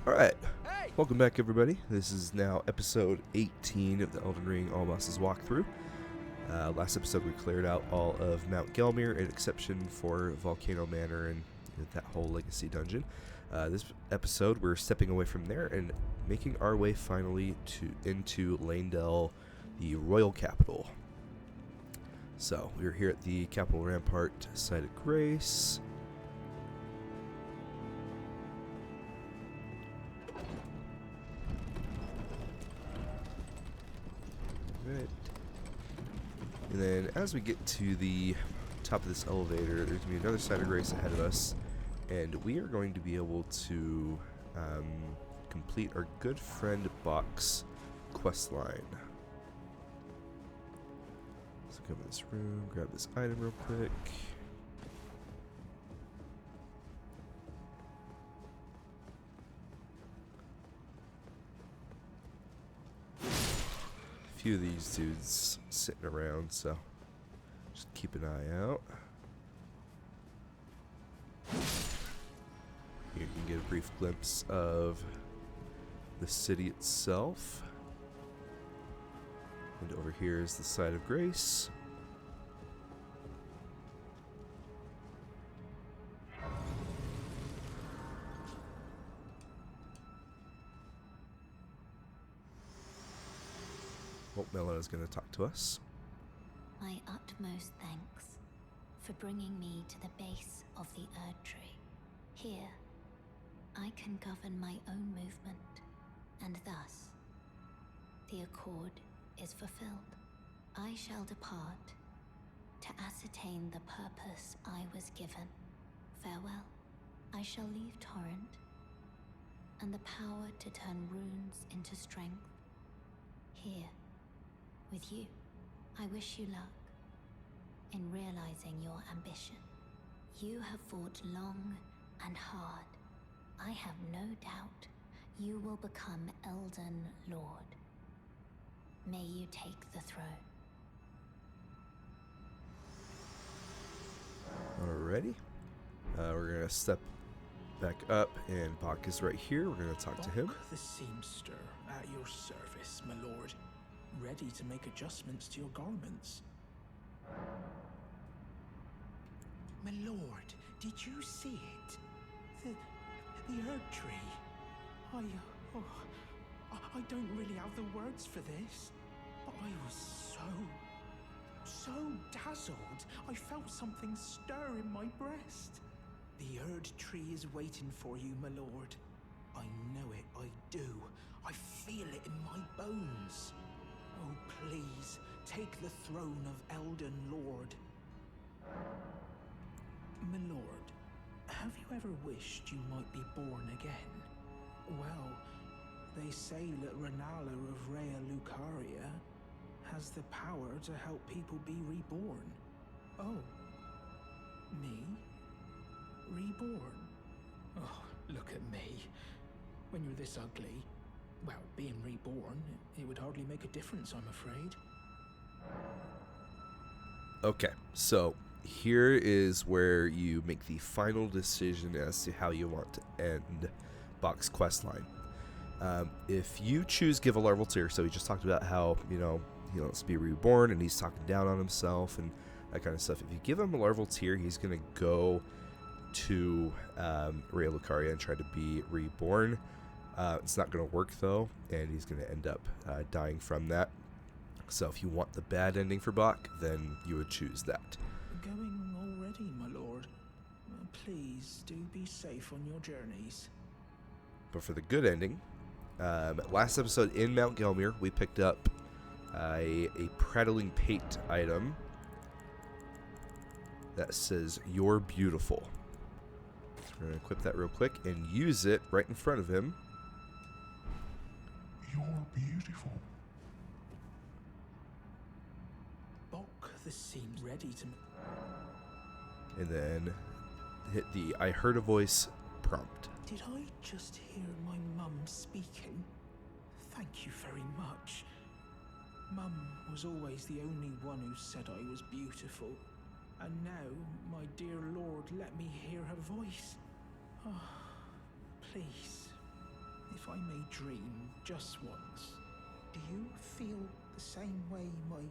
Alright, welcome back everybody. This is now episode 18 of the Elden Ring All Bosses walkthrough. Last episode we cleared out all of Mount Gelmir, an exception for Volcano Manor and that whole Legacy dungeon. This episode we're stepping away from there and making our way finally into Leyndell, the royal capital. So, we're here at the Capital Rampart Site of Grace. Right. And then as we get to the top of this elevator, there's going to be another Site of Grace ahead of us, and we are going to be able to complete our good friend Bock's quest line. So come in this room, grab this item real quick. A few of these dudes sitting around, so just keep an eye out. Here you can get a brief glimpse of the city itself. And over here is the Site of Grace. Oh, Mellow is going to talk to us. My utmost thanks for bringing me to the base of the Erd Tree. Here, I can govern my own movement, and thus, the accord is fulfilled. I shall depart to ascertain the purpose I was given. Farewell. I shall leave Torrent and the power to turn runes into strength. Here, with you, I wish you luck in realizing your ambition. You have fought long and hard. I have no doubt you will become Elden Lord. May you take the throne. Alrighty. We're going to step back up, and Bock is right here. We're going to talk to him. Bock the seamster, at your service, my lord. Ready to make adjustments to your garments. My lord, did you see it? The Erd Tree. I don't really have the words for this, but I was so dazzled. I felt something stir in my breast. The Erd Tree is waiting for you, my lord. I know it, I do. I feel it in my bones. Oh, please, take the throne of Elden Lord. My lord, have you ever wished you might be born again? Well, they say that Renala of Rea Lucaria has the power to help people be reborn. Oh, me? Reborn? Oh, look at me. When you're this ugly, well, being reborn, it would hardly make a difference, I'm afraid. Okay, so here is where you make the final decision as to how you want to end Bock's questline. If you choose give a larval tear, so we just talked about how, he wants to be reborn and he's talking down on himself and that kind of stuff. If you give him a larval tear, he's going to go to Rea Lucaria and try to be reborn. It's not going to work though, and he's going to end up dying from that. So if you want the bad ending for Bock, then you would choose that. Going already, my lord. Please do be safe on your journeys. But for the good ending, last episode in Mount Gelmir, we picked up a prattling pate item that says, "You're beautiful." So we're going to equip that real quick and use it right in front of him. You're beautiful. Bock the seam ready to... And then hit the I heard a voice prompt. Did I just hear my mum speaking? Thank you very much. Mum was always the only one who said I was beautiful. And now, my dear lord, let me hear her voice. Oh, please, I may dream just once, do you feel the same way my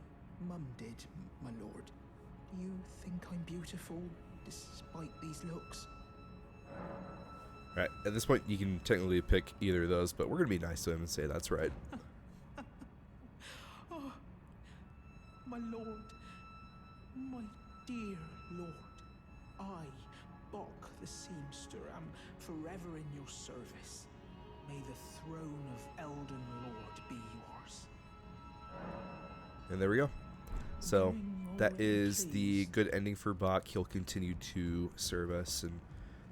mum did, my lord? Do you think I'm beautiful despite these looks? Alright, at this point you can technically pick either of those, but we're going to be nice to him and say that's right. Oh, my lord, my dear lord, I, Bok the seamster, am forever in your service. May the throne of Elden Lord be yours. And there we go. So Going that already, is the please. good ending for Bok. He'll continue to serve us and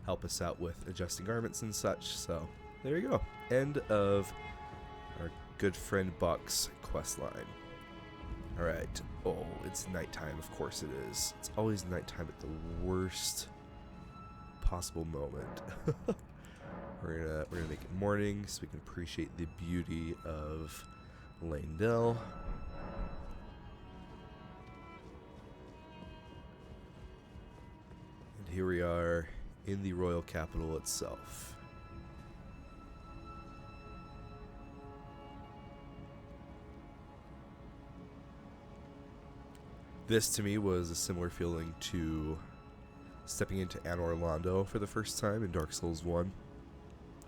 help us out with adjusting garments and such. So there you go. End of our good friend Bok's quest line. Alright. Oh, it's nighttime. Of course it is. It's always nighttime at the worst possible moment. We're gonna make it morning so we can appreciate the beauty of Leyndell. And here we are in the royal capital itself. This to me was a similar feeling to stepping into Anor Londo for the first time in Dark Souls 1.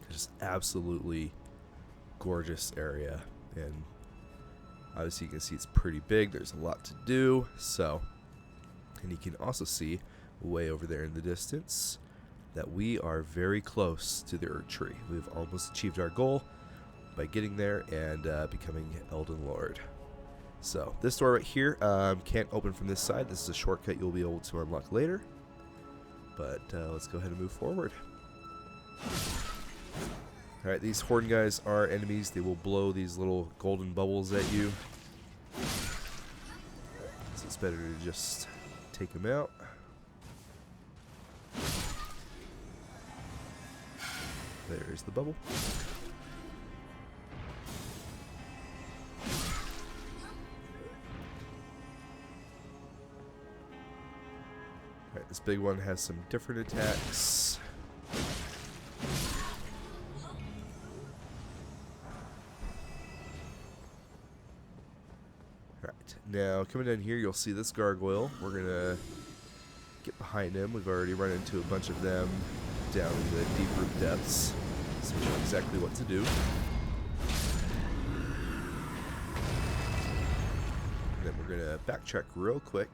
Just absolutely gorgeous area, and obviously you can see it's pretty big. There's a lot to do. So, and you can also see way over there in the distance that we are very close to the Erd Tree. We've almost achieved our goal by getting there and becoming Elden Lord. So this door right here can't open from this side. This is a shortcut you'll be able to unlock later. But let's go ahead and move forward. Alright, these Horde guys are enemies. They will blow these little golden bubbles at you. So it's better to just take them out. There's the bubble. Alright, this big one has some different attacks. Now, coming down here, you'll see this gargoyle. We're going to get behind him. We've already run into a bunch of them down in the deep root depths, so we know exactly what to do. And then we're going to backtrack real quick.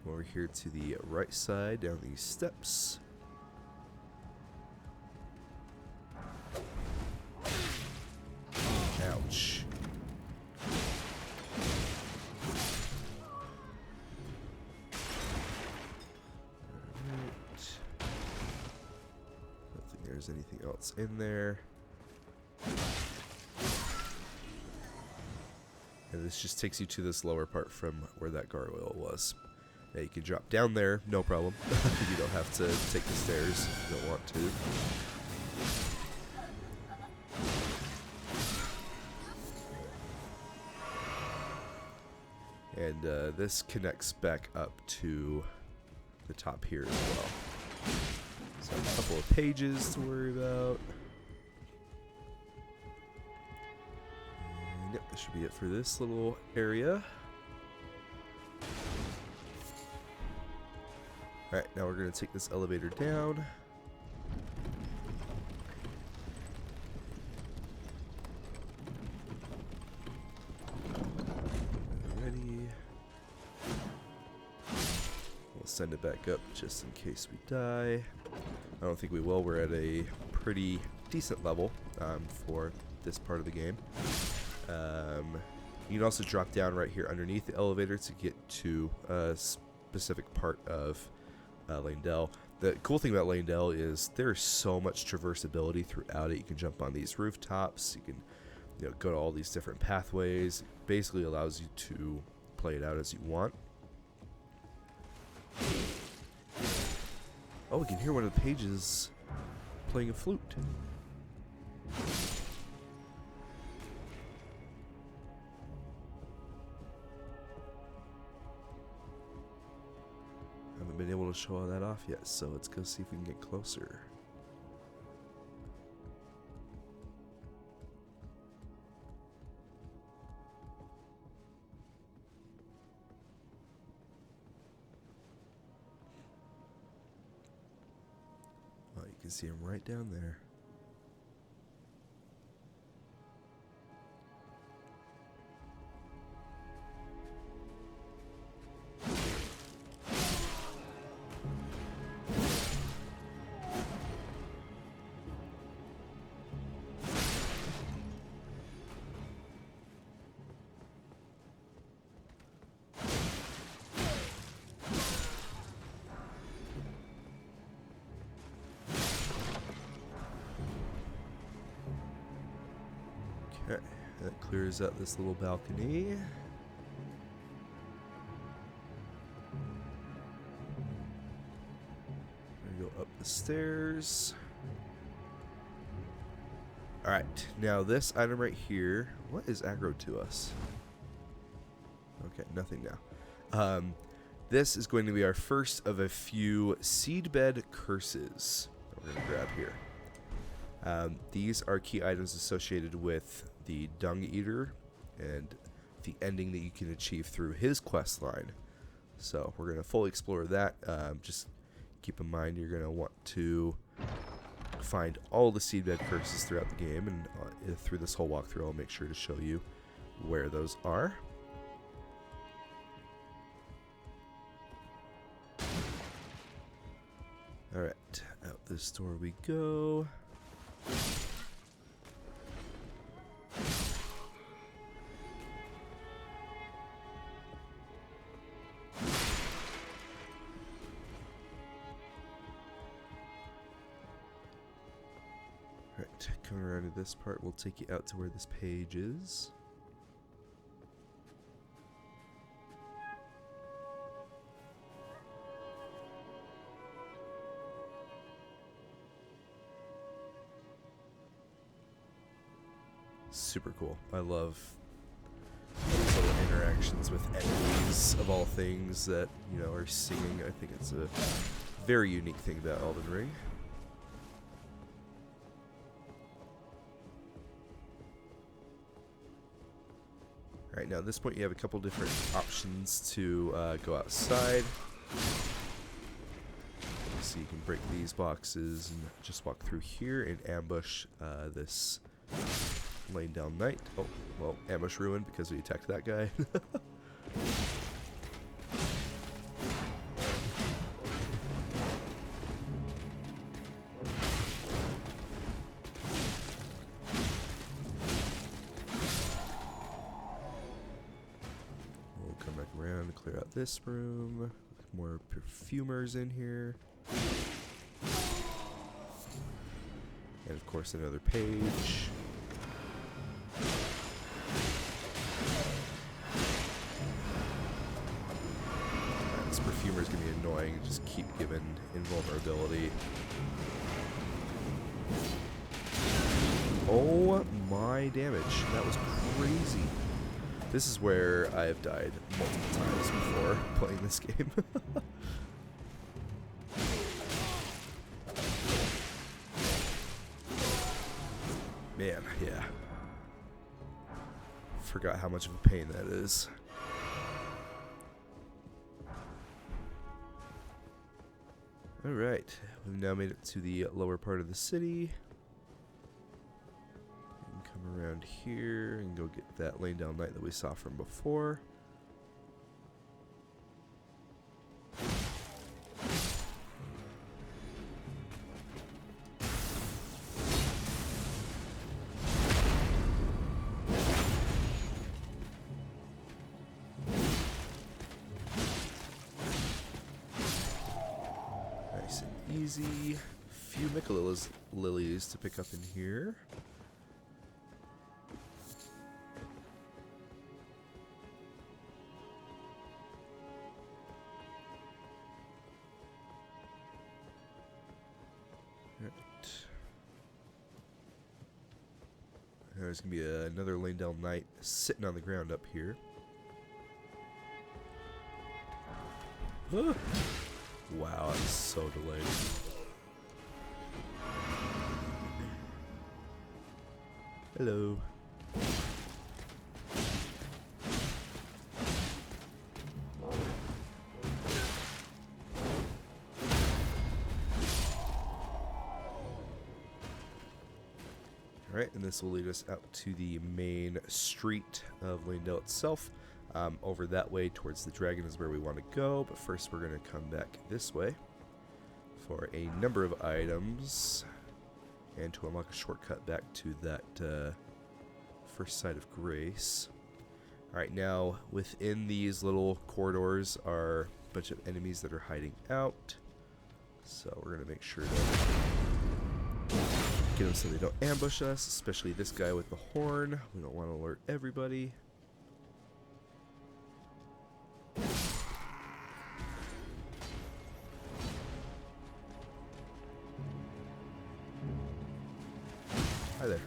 Over here to the right side, down these steps. Ouch. There's anything else in there. And this just takes you to this lower part from where that gargoyle was. Now you can drop down there, no problem. You don't have to take the stairs if you don't want to. And this connects back up to the top here as well. So a couple of pages to worry about. And yep, that should be it for this little area. Alright, now we're going to take this elevator down. Ready. We'll send it back up just in case we die. I don't think we will. We're at a pretty decent level for this part of the game. You can also drop down right here underneath the elevator to get to a specific part of Leyndell. The cool thing about Leyndell is there's so much traversability throughout it. You can jump on these rooftops. You can go to all these different pathways. It basically allows you to play it out as you want. Oh, we can hear one of the pages playing a flute. Haven't been able to show all that off yet, so let's go see if we can get closer. can see him right down there. Okay, that clears out this little balcony. We go up the stairs. Alright, now this item right here, what is aggro to us? Okay, nothing now. This is going to be our first of a few seedbed curses that we're going to grab here. These are key items associated with the Dung Eater and the ending that you can achieve through his quest line. So we're going to fully explore that. Just keep in mind you're going to want to find all the seedbed curses throughout the game, and through this whole walkthrough I'll make sure to show you where those are. Alright, out this door we go. Alright, coming around to this part, we'll take you out to where this page is. Super cool. I love these little interactions with enemies of all things that, you know, are singing. I think it's a very unique thing about Elden Ring. Alright, now at this point you have a couple different options to go outside. So you can break these boxes and just walk through here and ambush this Leyndell Knight. Oh, well, ambush ruined because we attacked that guy. We'll come back around and clear out this room. More perfumers in here. And of course another page. This perfumer is going to be annoying. Just keep giving invulnerability. Oh my damage. That was crazy. This is where I have died multiple times before playing this game. Man, yeah. Forgot how much of a pain that is. Alright, we've now made it to the lower part of the city. And come around here and go get that Leyndell Knight that we saw from before. Nice and easy. Few Mycolilis lilies to pick up in here. Right. There's gonna be another Leyndell Knight sitting on the ground up here. Ah. Wow, I'm so delayed. Hello. Alright, and this will lead us out to the main street of Leyndell itself. Over that way towards the dragon is where we want to go, but first we're going to come back this way for a number of items and to unlock a shortcut back to that first site of grace. Alright, now within these little corridors are a bunch of enemies that are hiding out, so we're going to make sure to get them so they don't ambush us, especially this guy with the horn. We don't want to alert everybody. Hi there.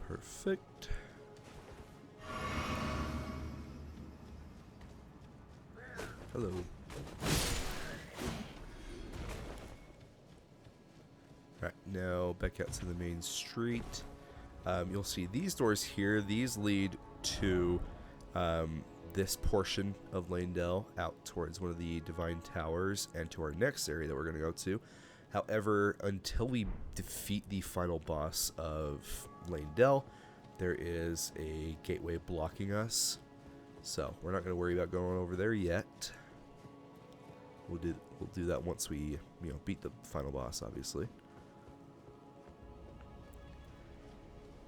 Perfect. Hello. Right, now back out to the main street. You'll see these doors here. These lead to this portion of Leyndell out towards one of the Divine Towers and to our next area that we're going to go to. However, until we defeat the final boss of Leyndell, there is a gateway blocking us, so we're not going to worry about going over there yet. We'll do that once we beat the final boss, obviously.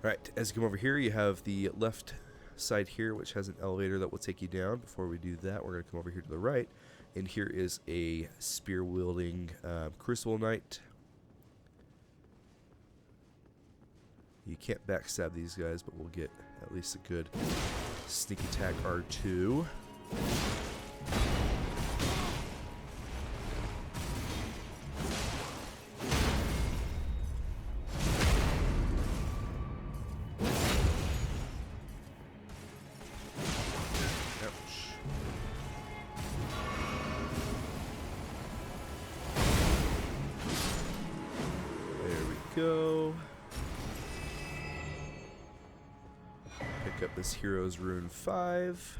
All right, as you come over here, you have the left side here, which has an elevator that will take you down. Before we do that, we're going to come over here to the right, and here is a spear-wielding Crucible Knight. You can't backstab these guys, but we'll get at least a good sneak attack R2. Go. Pick up this Hero's Rune 5.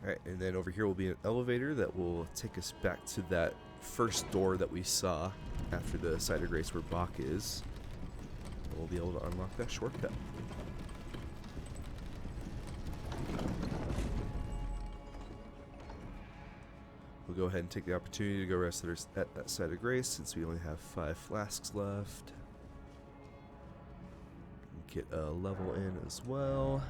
Alright, and then over here will be an elevator that will take us back to that first door that we saw after the site of grace where Bach is. And we'll be able to unlock that shortcut. We'll go ahead and take the opportunity to go rest at that site of grace since we only have 5 flasks left. Get a level in as well.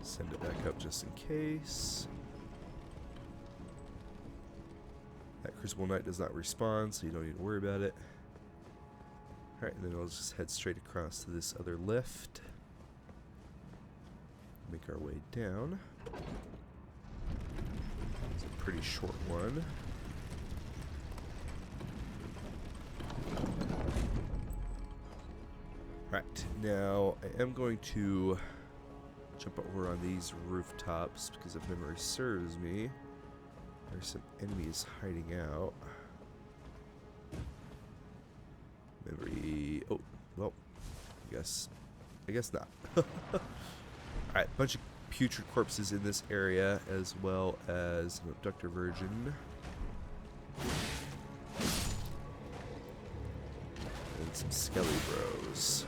Send it back up just in case. That Crucible Knight does not respawn, so you don't need to worry about it. Alright, and then we'll just head straight across to this other lift. Make our way down. It's a pretty short one. Right, now I am going to jump over on these rooftops because if memory serves me, there's some enemies hiding out. Memory. Oh, well, I guess not. Alright, bunch of putrid corpses in this area as well as an abductor virgin. And some skelly bros.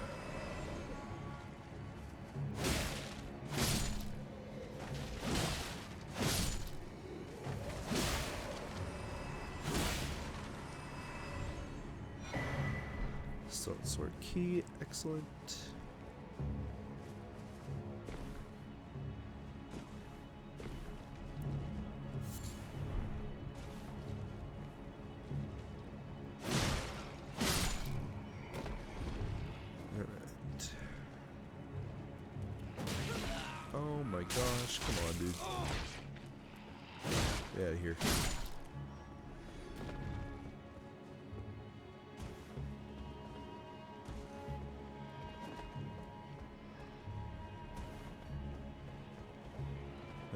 Sword key, excellent. my gosh. Come on, dude. Get out of here.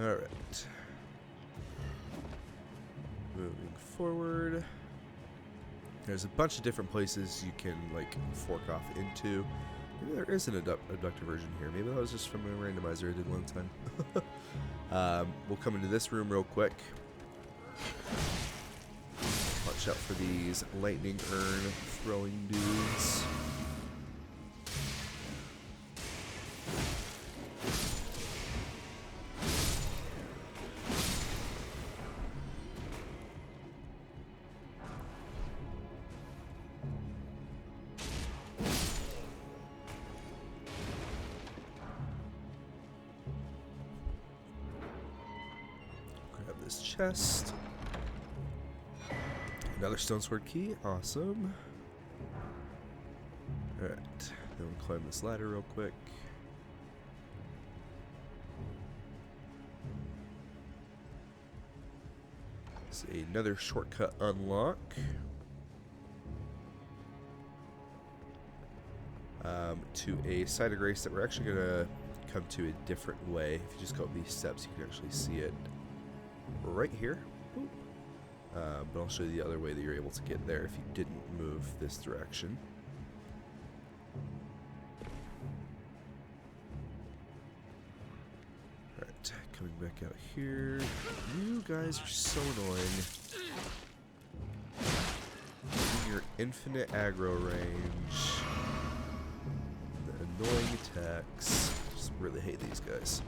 Alright. Moving forward. There's a bunch of different places you can, like, fork off into. Maybe there is an abductor version here. Maybe that was just from a randomizer I did one time. We'll come into this room real quick. Watch out for these lightning urn throwing dudes. This chest. Another stone sword key. Awesome. Alright. Then we'll climb this ladder real quick. It's another shortcut unlock. To a site of grace that we're actually going to come to a different way. If you just go up these steps, you can actually see it right here. But I'll show you the other way that you're able to get there if you didn't move this direction. Alright, coming back out here. You guys are so annoying. Using your infinite aggro range. The annoying attacks. Just really hate these guys.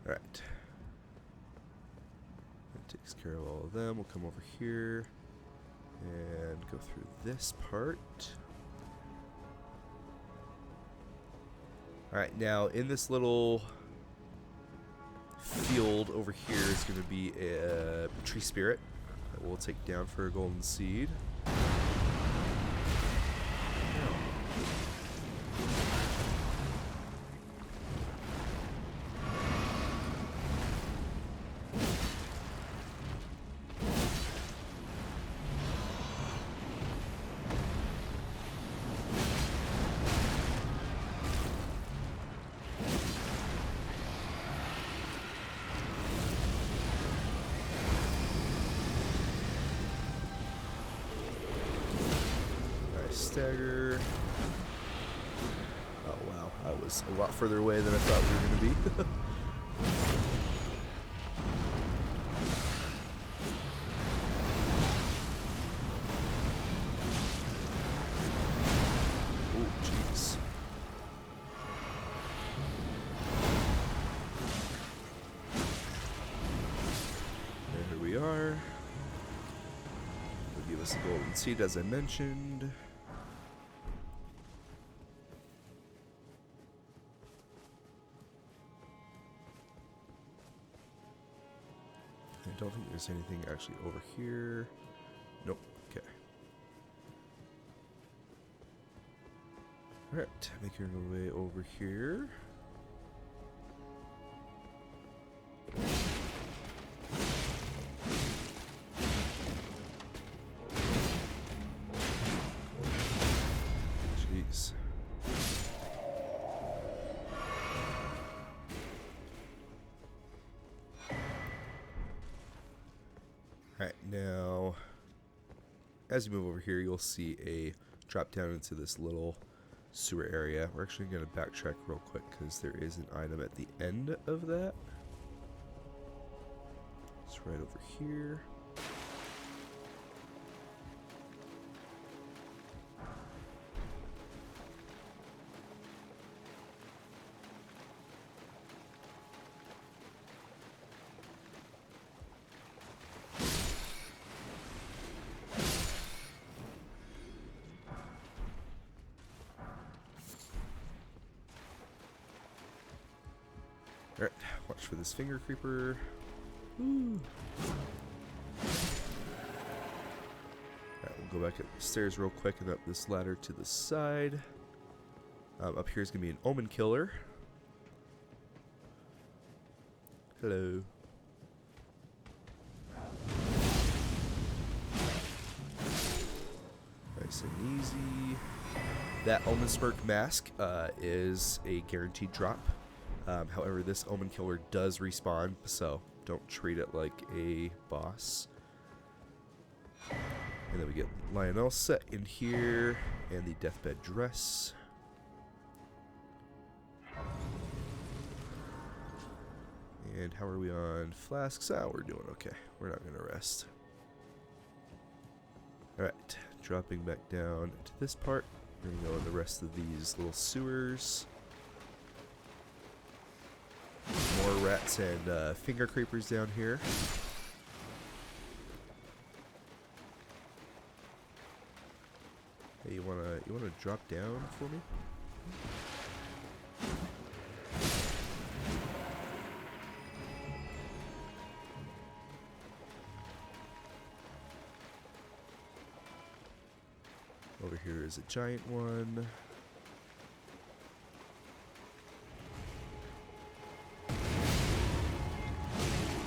Alright. That takes care of all of them. We'll come over here and go through this part. Alright, now in this little field over here is going to be a tree spirit that we'll take down for a golden seed. Stagger. Oh wow, I was a lot further away than I thought we were going to be. Oh jeez. There we are. Will give us a golden seed as I mentioned. I don't think there's anything actually over here. Nope. Okay. Alright, making our way over here. Jeez. Alright, now, as you move over here, you'll see a drop down into this little sewer area. We're actually going to backtrack real quick because there is an item at the end of that. It's right over here. Alright, watch for this finger creeper. Woo. Alright, we'll go back up the stairs real quick and up this ladder to the side. Up here is going to be an Omen killer. Hello. Nice and easy. That Omen Smirk mask is a guaranteed drop. However, this Omen killer does respawn, so don't treat it like a boss. And then we get Leyndell set in here, and the deathbed dress. And how are we on flasks? Ah, we're doing okay. We're not going to rest. Alright, dropping back down to this part. We're going to go in the rest of these little sewers. More rats and finger creepers down here. Hey, you wanna drop down for me? Over here is a giant one.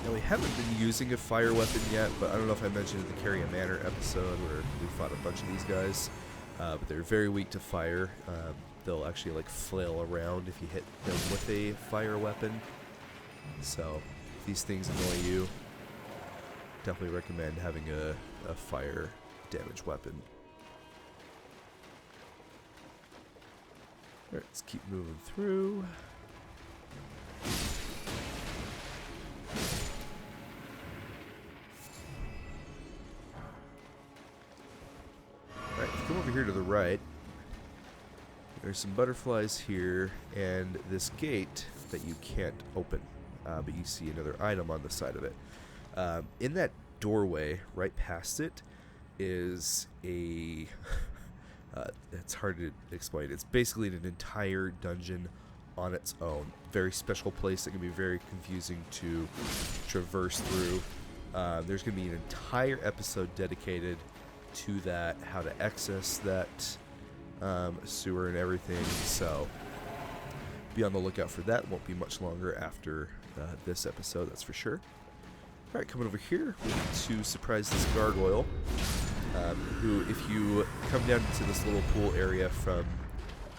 Now we haven't been using a fire weapon yet, but I don't know if I mentioned in the Carry a Manor episode where we fought a bunch of these guys. But they're very weak to fire. They'll actually like flail around if you hit them with a fire weapon. So if these things annoy you, definitely recommend having a fire damage weapon. Alright, let's keep moving through. Alright, come over here to the right. There's some butterflies here, and this gate that you can't open, but you see another item on the side of it. In that doorway, right past it, is a... it's hard to explain. It's basically an entire dungeon on its own. Very special place that can be very confusing to traverse through. There's going to be an entire episode dedicated to that, how to access that sewer and everything. So be on the lookout for that. Won't be much longer after this episode, that's for sure. Alright, coming over here, we need to surprise this gargoyle. Who, if you come down into this little pool area from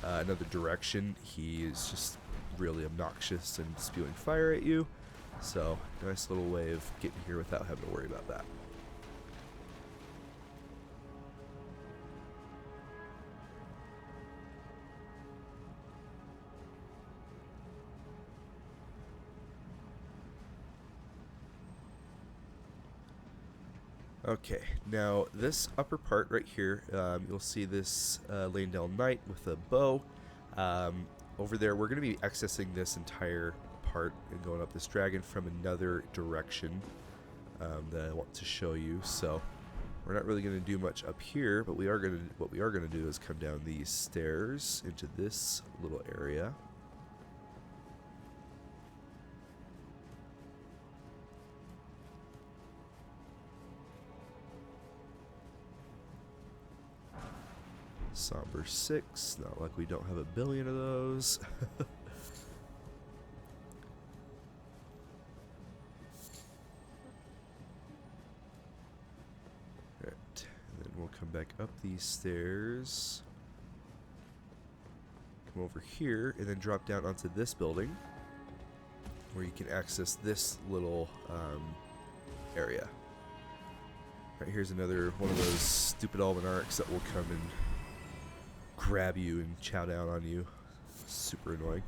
another direction, he is just really obnoxious and spewing fire at you. So, nice little way of getting here without having to worry about that. Okay, now this upper part right here, you'll see this Leyndell Knight with a bow. Over there, we're going to be accessing this entire part and going up this dragon from another direction that I want to show you. So we're not really going to do much up here, but what we are going to do is come down these stairs into this little area. Somber 6, not like we don't have a billion of those. Alright, and then we'll come back up these stairs. Come over here, and then drop down onto this building, where you can access this little area. Right, here's another one of those stupid almanarchs that will come and grab you and chow down on you. Super annoying.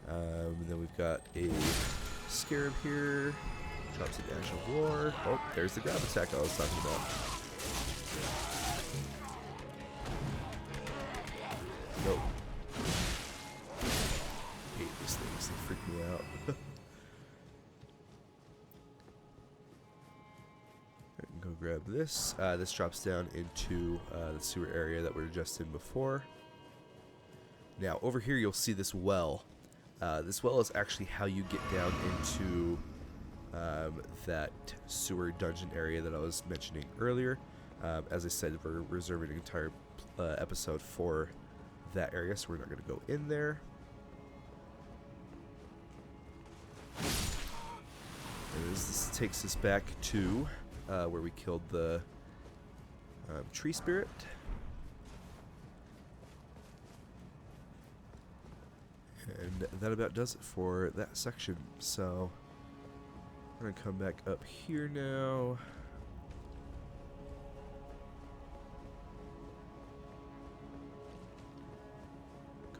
And then we've got a scarab here. Drops a dash of war. Oh, there's the grab attack I was talking about. Nope. I hate these things. They freak me out. Go grab this. This drops down into the sewer area that we were just in before. Now, over here you'll see this well. as well as actually how you get down into that sewer dungeon area that I was mentioning earlier. As I said, we're reserving an entire episode for that area, so we're not going to go in there. And this takes us back to where we killed the tree spirit. And that about does it for that section. So we're going to come back up here now.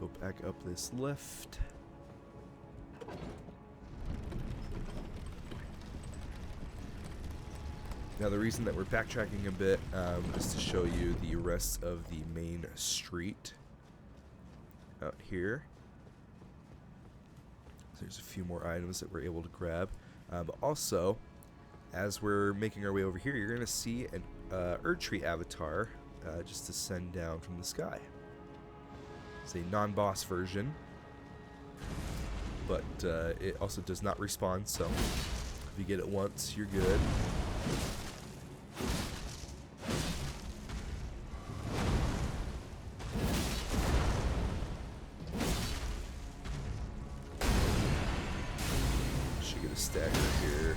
Go back up this lift. Now the reason that we're backtracking a bit is to show you the rest of the main street out here. There's a few more items that we're able to grab. But also, as we're making our way over here, you're going to see an Erdtree avatar just descend down from the sky. It's a non-boss version, but it also does not respawn, so if you get it once, you're good. Should get a stagger here.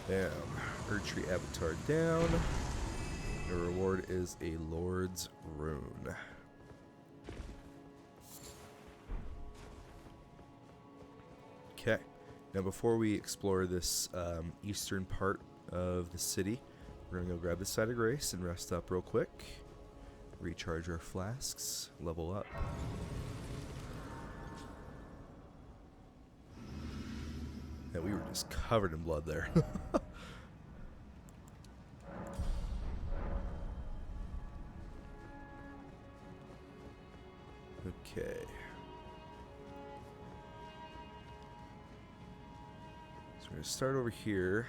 Bam. Erdtree avatar down. The reward is a Lord's Rune. Okay. Now before we explore this eastern part of the city, we're going to go grab the Site of Grace and rest up real quick. Recharge our flasks. Level up. Yeah, we were just covered in blood there. Okay. So we're going to start over here.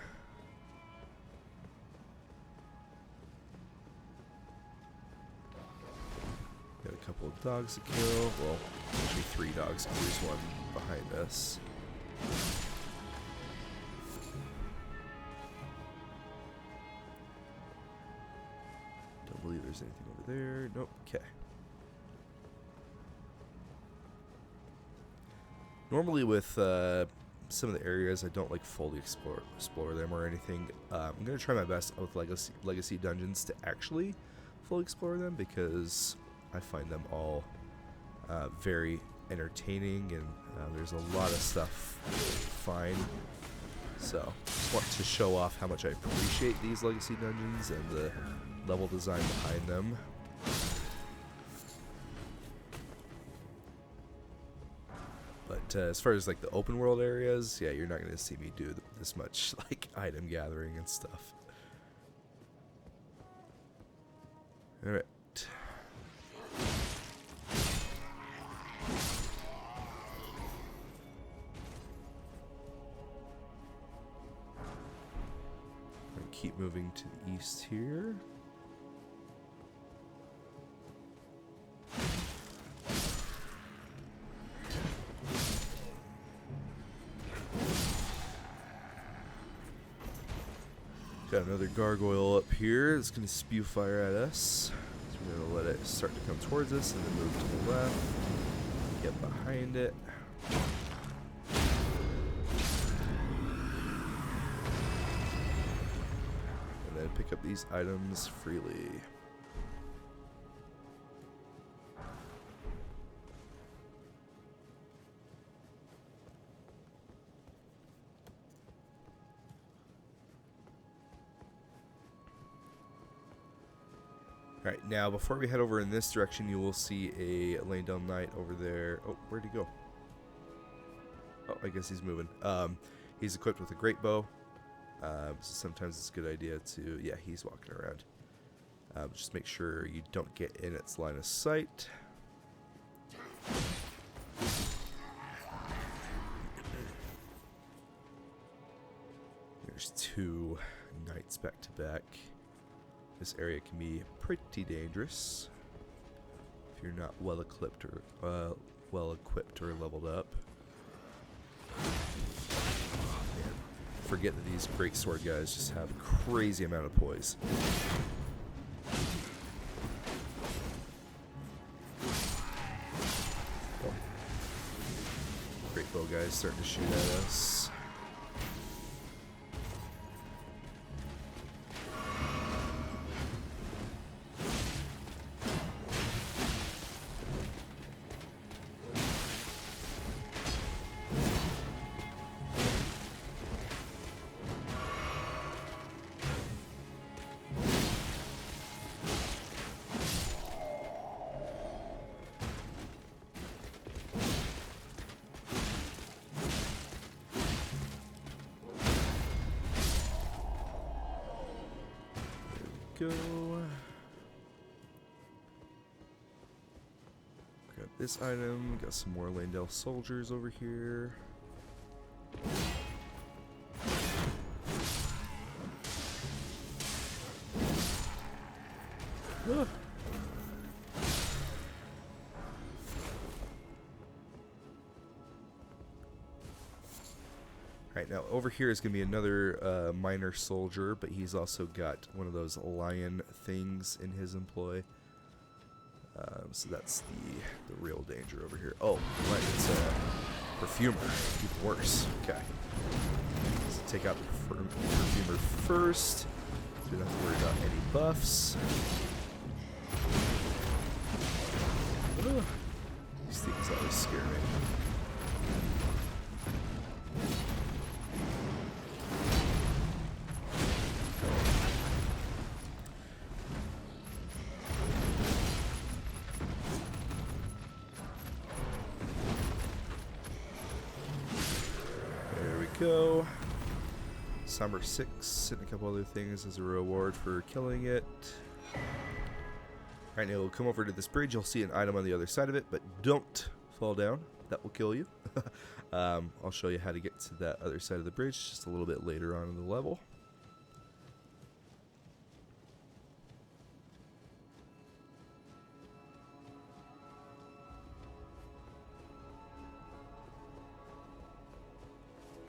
Got a couple of dogs to kill. Well, actually 3 dogs, because there's one behind us. Don't believe there's anything over there. Nope. Okay. Normally with some of the areas, I don't like fully explore them or anything. I'm going to try my best with legacy dungeons to actually fully explore them, because I find them all very entertaining, and there's a lot of stuff fine. So just want to show off how much I appreciate these legacy dungeons and the level design behind them. But as far as like the open world areas, yeah, you're not going to see me do this much like item gathering and stuff. All right. Keep moving to the east here. Got another gargoyle up here that's going to spew fire at us. So we're going to let it start to come towards us and then move to the left. Get behind it. And then pick up these items freely. Alright, now before we head over in this direction, you will see a Leyndell knight over there. Oh, where'd he go? Oh, I guess he's moving. He's equipped with a great bow. So sometimes it's a good idea to... Yeah, he's walking around. Just make sure you don't get in its line of sight. There's 2 knights back to back. This area can be pretty dangerous if you're not well equipped or leveled up. Man, forget that these great sword guys just have a crazy amount of poise. Oh. Great bow guys starting to shoot at us. Go. Grab this item. Got some more Leyndell soldiers over here. Ah. Alright, now over here is going to be another minor soldier, but he's also got one of those lion things in his employ. So that's the real danger over here. Oh, right, it's a perfumer. Even worse. Okay. Let's take out the perfumer first, so we don't have to worry about any buffs. Ugh. These things always scare me. Go. Summer 6 and a couple other things as a reward for killing it. Alright, now we'll come over to this bridge. You'll see an item on the other side of it, but don't fall down. That will kill you. I'll show you how to get to that other side of the bridge just a little bit later on in the level.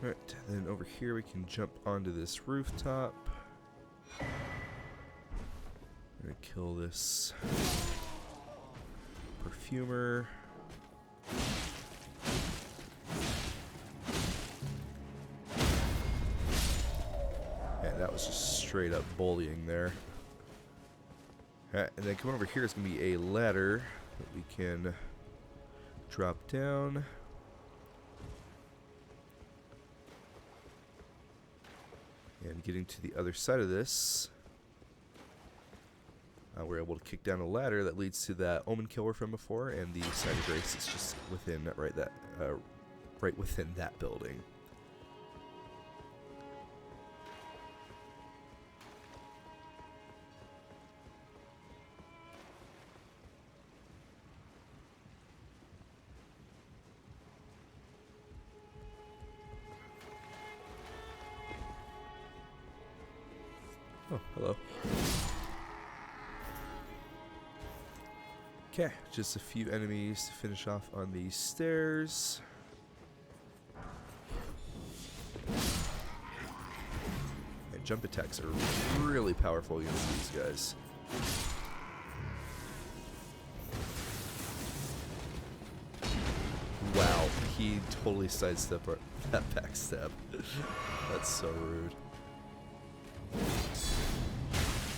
Alright, then over here we can jump onto this rooftop. I'm gonna kill this perfumer. And that was just straight up bullying there. Alright, and then coming over here is gonna be a ladder that we can drop down. And getting to the other side of this, we're able to kick down a ladder that leads to that Omen killer from before, and the side of grace is just within right within that building. Oh, hello. Okay, just a few enemies to finish off on these stairs. And jump attacks are really powerful against these guys. Wow, he totally sidestepped that backstab. That's so rude.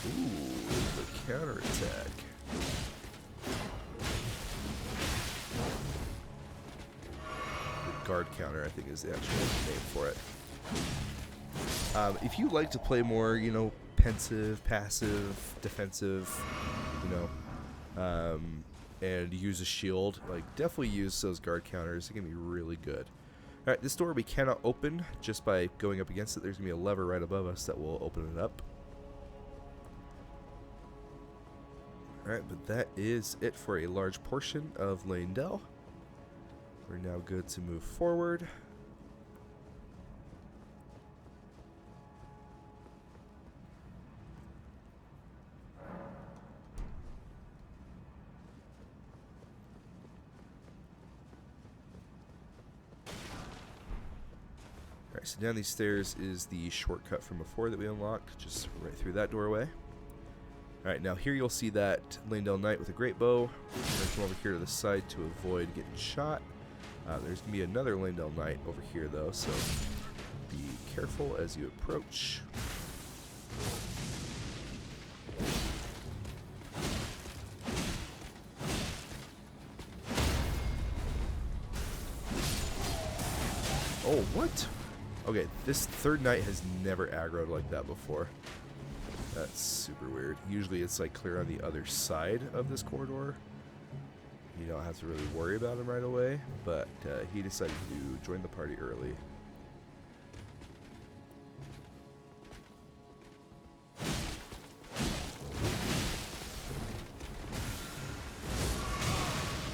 Ooh, the counterattack. The guard counter, I think, is the actual name for it. If you like to play more, you know, pensive, passive, defensive, you know, and use a shield, like, definitely use those guard counters. It can be really good. Alright, this door we cannot open just by going up against it. There's going to be a lever right above us that will open it up. Alright, but that is it for a large portion of Leyndell. We're now good to move forward. so down these stairs is the shortcut from before that we unlocked, just right through that doorway. Alright, now here you'll see that Leyndell knight with a great bow. We're going to come over here to the side to avoid getting shot. There's going to be another Leyndell knight over here though, so be careful as you approach. Oh, what? Okay, this third knight has never aggroed like that before. That's super weird. Usually it's like clear on the other side of this corridor. You don't have to really worry about him right away, but he decided to join the party early.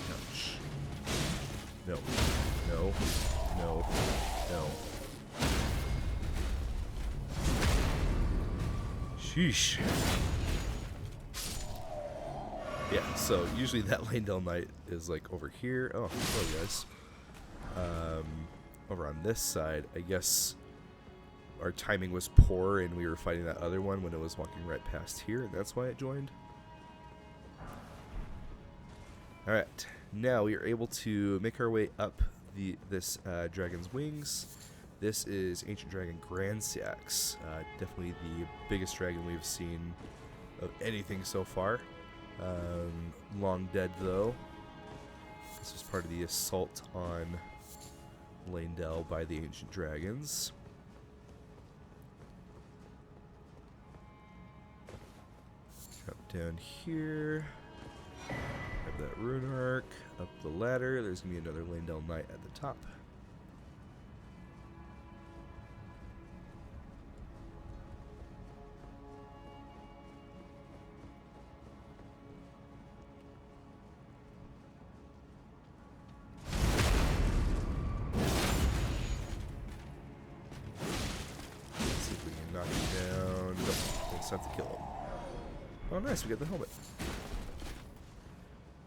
Ouch. No. No. No. No. Sheesh. Yeah, so usually that Leyndell knight is like over here. Oh, hello guys. Over on this side, I guess our timing was poor and we were fighting that other one when it was walking right past here, and that's why it joined. Alright, now we are able to make our way up this dragon's wings. This is Ancient Dragon Grandsiax. Definitely the biggest dragon we've seen of anything so far. Long dead though. This was part of the assault on Leyndell by the ancient dragons. Drop down here. Grab that rune arc. Up the ladder. There's gonna be another Leyndell knight at the top. Knock him down. Nope, it's time to kill him. Oh, nice, we got the helmet.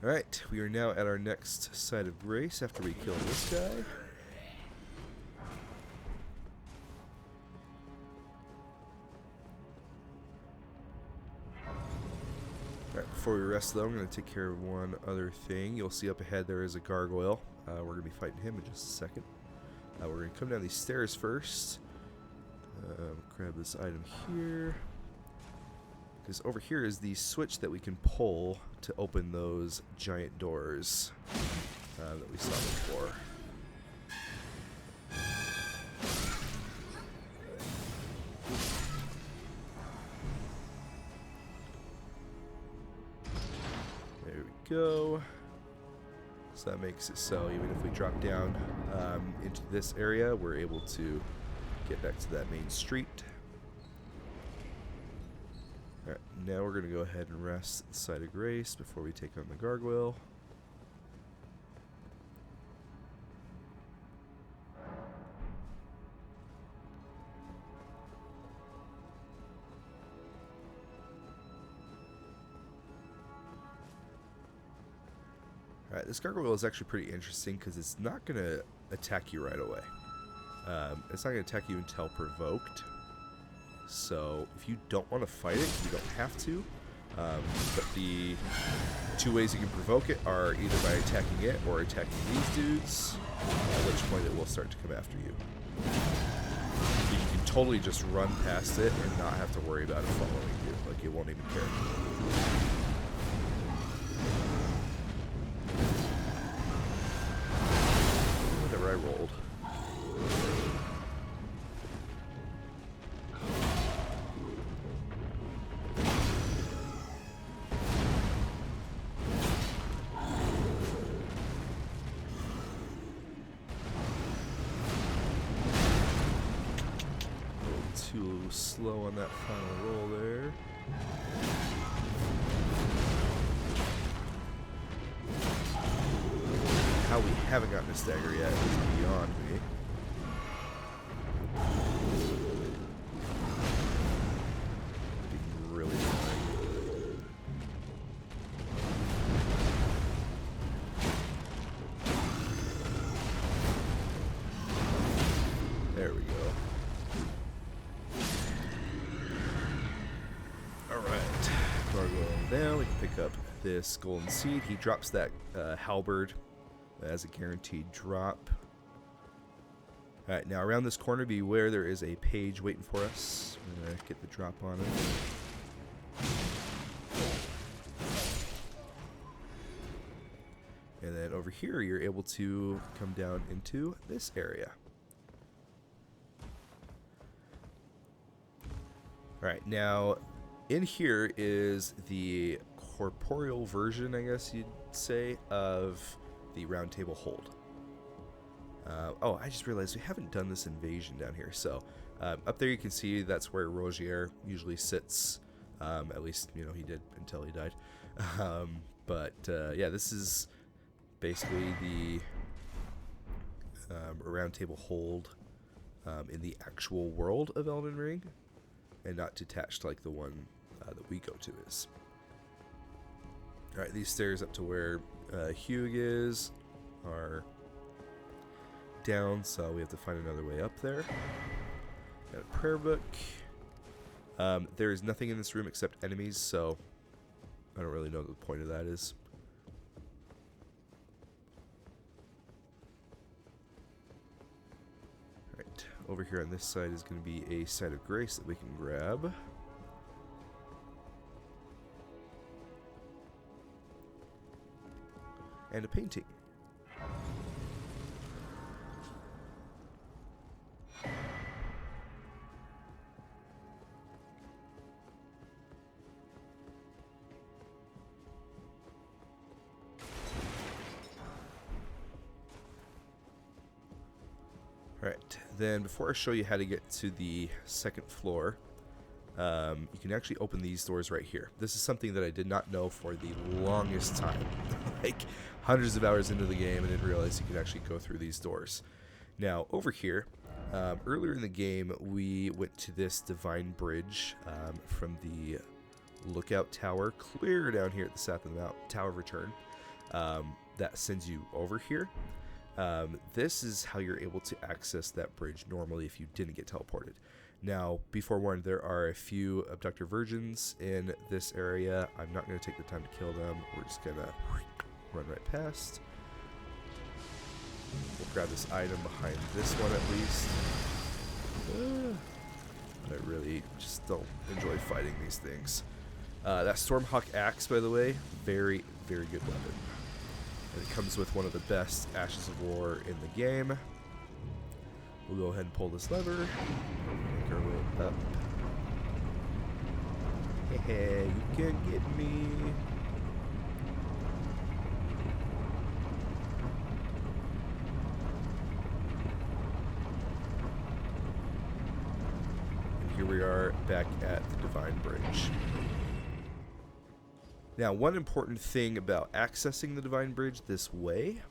Alright, we are now at our next site of grace after we kill this guy. Alright, before we rest though, I'm going to take care of one other thing. You'll see up ahead there is a gargoyle. We're going to be fighting him in just a second. We're going to come down these stairs first. Grab this item here. Because over here is the switch that we can pull to open those giant doors that we saw before. There we go. So that makes it so even if we drop down into this area, we're able to get back to that main street. Alright, now we're going to go ahead and rest at the site of grace before we take on the gargoyle. Alright, this gargoyle is actually pretty interesting because it's not going to attack you right away. It's not going to attack you until provoked. So if you don't want to fight it, you don't have to. But the two ways you can provoke it are either by attacking it or attacking these dudes, at which point it will start to come after you. You can totally just run past it and not have to worry about it following you. Like, it won't even care. Whatever I rolled. Too slow on that final roll there. How we haven't gotten a stagger yet is beyond me. Being really annoying. There we go. pick up this golden seed. He drops that halberd as a guaranteed drop. Alright, now around this corner, beware, there is a page waiting for us. We're going to get the drop on it. And then over here, you're able to come down into this area. Alright, now in here is the corporeal version, I guess you'd say, of the round table hold. Oh, I just realized we haven't done this invasion down here. So up there you can see that's where Rogier usually sits. At least, you know, he did until he died. Yeah, this is basically the round table hold in the actual world of Elden Ring, and not detached like the one that we go to is. Alright, these stairs up to where Hugh is are down, so we have to find another way up there. Got a prayer book. There is nothing in this room except enemies, so I don't really know what the point of that is. Alright, over here on this side is going to be a site of grace that we can grab. And a painting. Alright, then before I show you how to get to the second floor, you can actually open these doors right here. This is something that I did not know for the longest time. Like hundreds of hours into the game, I didn't realize you could actually go through these doors. Now, over here, earlier in the game, we went to this divine bridge from the lookout tower, clear down here at the south of the mountain, Tower of Return. That sends you over here. This is how you're able to access that bridge normally if you didn't get teleported. Now, be forewarned, there are a few abductor virgins in this area. I'm not going to take the time to kill them. We're just going to run right past. We'll grab this item behind this one at least. I really just don't enjoy fighting these things. That Stormhawk axe, by the way, very, very good weapon. And it comes with one of the best Ashes of War in the game. We'll go ahead and pull this lever. Make our way up. Hey, you can get me. And here we are back at the Divine Bridge. Now, one important thing about accessing the Divine Bridge this way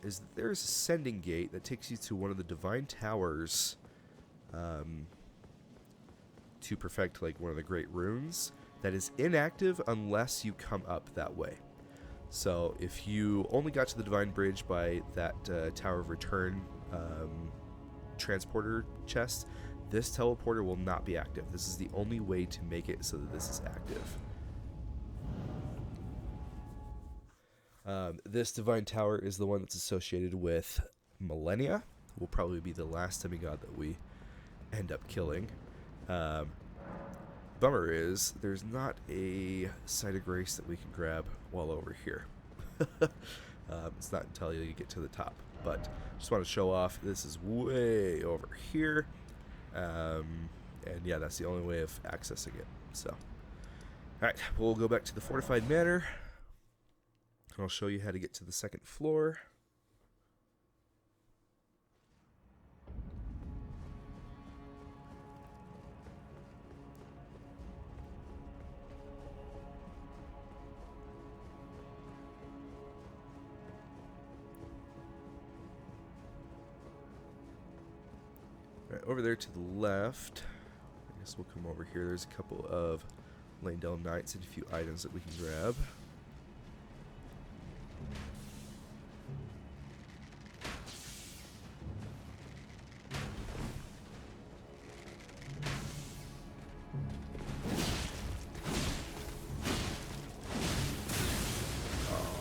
is that there's a sending gate that takes you to one of the Divine Towers to perfect like one of the great runes that is inactive unless you come up that way. So if you only got to the Divine Bridge by that Tower of Return transporter chest, this teleporter will not be active. This is the only way to make it so that this is active. This Divine Tower is the one that's associated with Millennia. Will probably be the last demigod that we end up killing. Bummer is there's not a site of grace that we can grab while over here. It's not until you get to the top. But just want to show off, this is way over here. And yeah, that's the only way of accessing it. So, alright, we'll go back to the fortified manor. I'll show you how to get to the second floor. Right, over there to the left, I guess we'll come over here. There's a couple of Leyndell Knights and a few items that we can grab.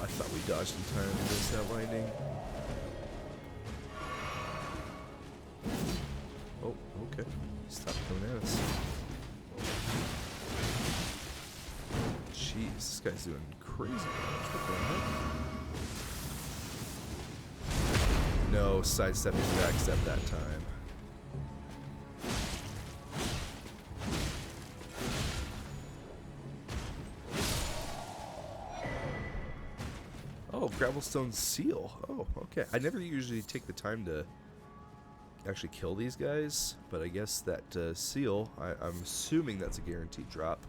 I thought we dodged in time against that lightning. Oh, okay. Stop coming at us. Jeez, this guy's doing crazy damage. What the heck? No sidestepping backstep that time. Oh, Gravelstone Seal. Oh, okay. I never usually take the time to actually kill these guys, but I guess that seal, I'm assuming that's a guaranteed drop.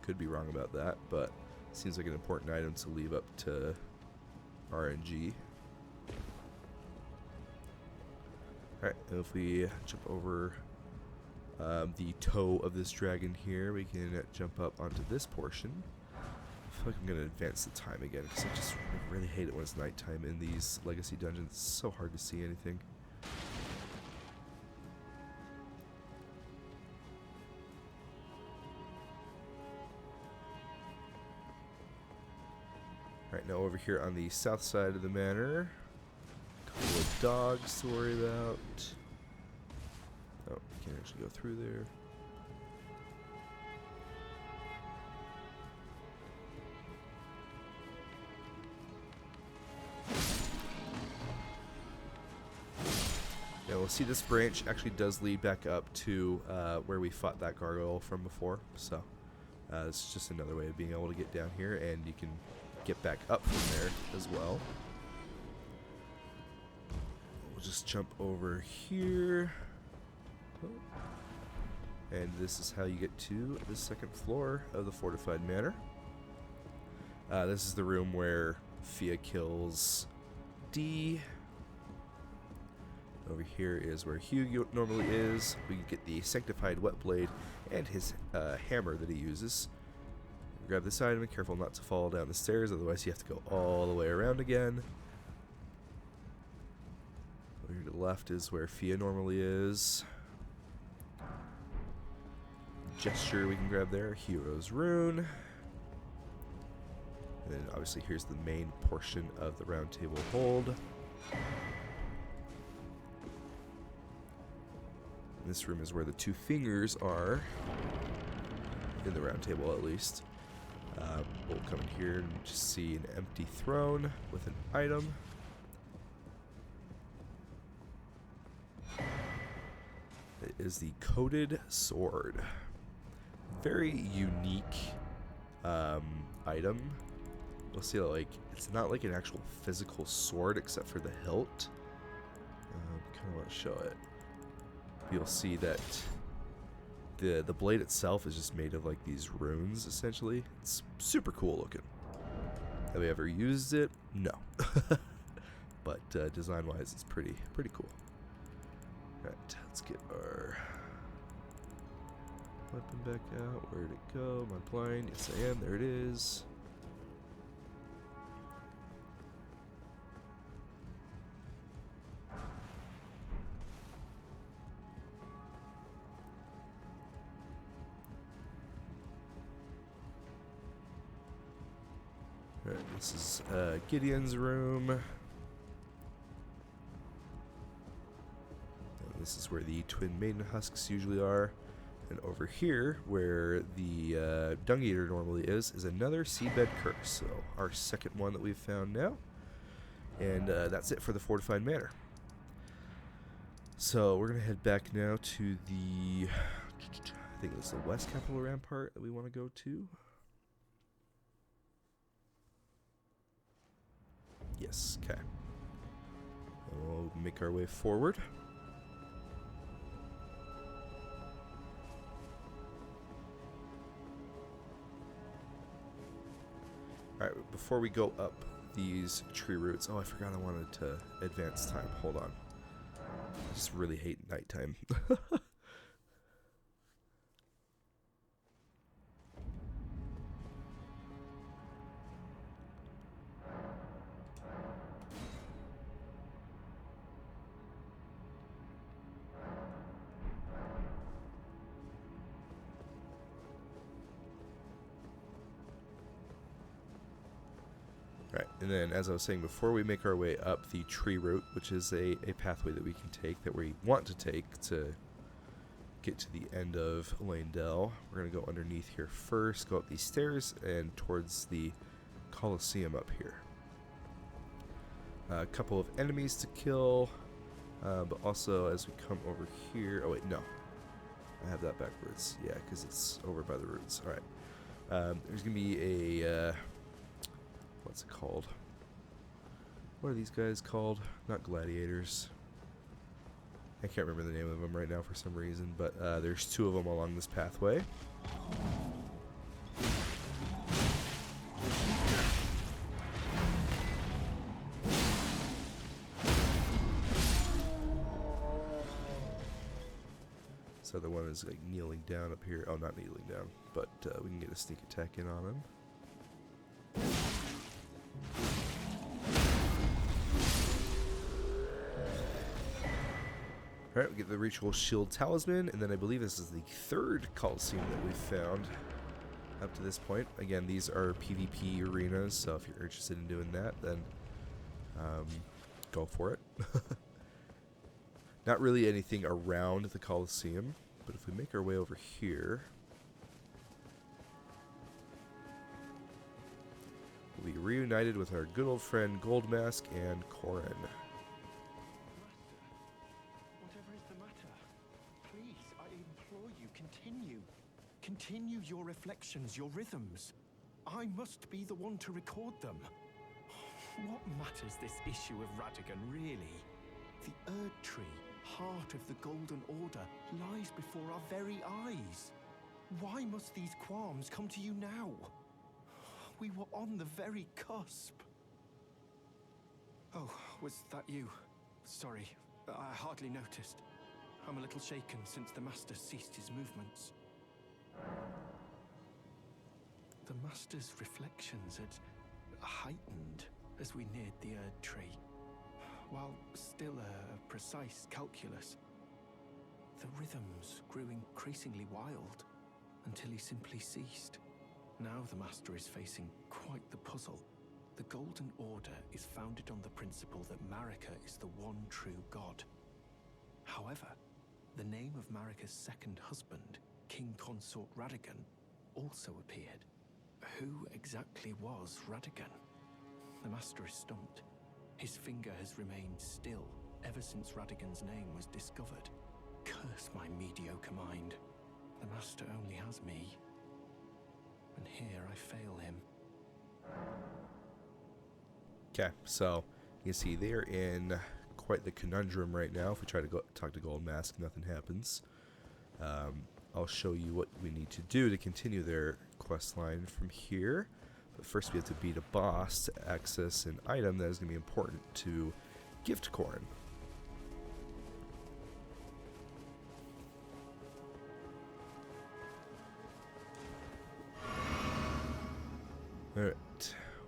Could be wrong about that, but seems like an important item to leave up to RNG. Alright, if we jump over the toe of this dragon here, we can jump up onto this portion. I feel like I'm going to advance the time again, because I really hate it when it's nighttime in these legacy dungeons. It's so hard to see anything. Alright, now over here on the south side of the manor, a couple of dogs to worry about. Oh, you can't actually go through there. Yeah, we'll see this branch actually does lead back up to where we fought that gargoyle from before. So, it's just another way of being able to get down here, and you can get back up from there as well. We'll just jump over here. And this is how you get to the second floor of the fortified manor. This is the room where Fia kills D. Over here is where Hugh normally is. We can get the sanctified wet blade and his hammer that he uses. Grab this item and careful not to fall down the stairs, otherwise you have to go all the way around again. Over here to the left is where Fia normally is. Gesture we can grab there, Hero's Rune. And then obviously here's the main portion of the round table hold. This room is where the two fingers are, in the round table at least. We'll come in here and just see an empty throne with an item. It is the coated sword. Very unique item. We'll see, like, it's not like an actual physical sword except for the hilt. Kind of want to show it. You'll see that the blade itself is just made of like these runes, essentially. It's super cool looking. Have we ever used it? No. But design-wise, it's pretty cool. Alright, let's get our weapon back out. Where'd it go? Am I blind? Yes, I am. There it is. Alright, this is Gideon's room. And this is where the twin maiden husks usually are. And over here, where the Dung Eater normally is another seedbed curse. So our second one that we've found now. And that's it for the fortified manor. So we're going to head back now to the, I think it's the West Capital Rampart that we want to go to. Yes, okay. And we'll make our way forward. Alright, before we go up these tree roots... Oh, I forgot I wanted to advance time. Hold on. I just really hate nighttime. Alright, And then, as I was saying before, we make our way up the tree route, which is a pathway that we can take, that we want to take to get to the end of Leyndell. We're going to go underneath here first, go up these stairs, and towards the Colosseum up here. A couple of enemies to kill, but also as we come over here... Oh, wait, no. I have that backwards. Yeah, because it's over by the roots. Alright. There's going to be a... what's it called? What are these guys called? Not gladiators. I can't remember the name of them right now for some reason, but there's two of them along this pathway. So the one is like kneeling down up here. Oh, not kneeling down, but we can get a sneak attack in on him. Alright, we get the Ritual Shield Talisman, and then I believe this is the third Coliseum that we've found up to this point. Again, these are PvP arenas, so if you're interested in doing that, then go for it. Not really anything around the Coliseum, but if we make our way over here, we'll be reunited with our good old friend Goldmask and Corin. Continue your reflections, your rhythms. I must be the one to record them. What matters this issue of Radigan, really? The Erd Tree, heart of the Golden Order, lies before our very eyes. Why must these qualms come to you now? We were on the very cusp. Oh, was that you? Sorry, I hardly noticed. I'm a little shaken since the Master ceased his movements. The Master's reflections had heightened as we neared the Erd Tree, while still a precise calculus. The rhythms grew increasingly wild until he simply ceased. Now the Master is facing quite the puzzle. The Golden Order is founded on the principle that Marika is the one true god. However, the name of Marika's second husband, King Consort Radigan, also appeared. Who exactly was Radigan? The Master is stumped. His finger has remained still ever since Radigan's name was discovered. Curse my mediocre mind. The Master only has me. And here I fail him. Okay, so you can see they're in quite the conundrum right now. If we try to go talk to Goldmask, nothing happens. I'll show you what we need to do to continue their quest line from here. But first we have to beat a boss to access an item that is going to be important to give to Corin. Alright,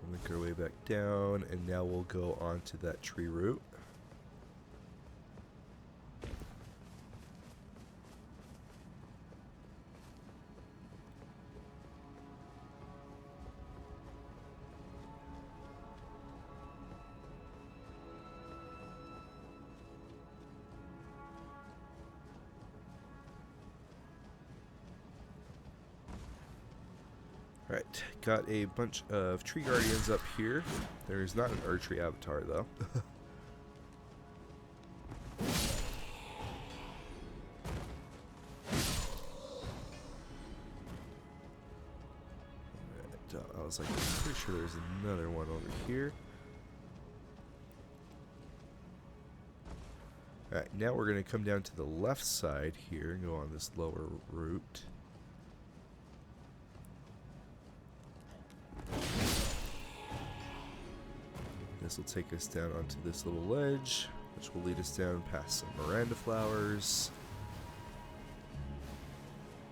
we'll make our way back down, and now we'll go on to that tree route. Right, got a bunch of tree guardians up here. There's not an Erd Tree avatar though. I was like, I'm pretty sure there's another one over here. Alright, now we're going to come down to the left side here and go on this lower route. This will take us down onto this little ledge, which will lead us down past some Miranda flowers.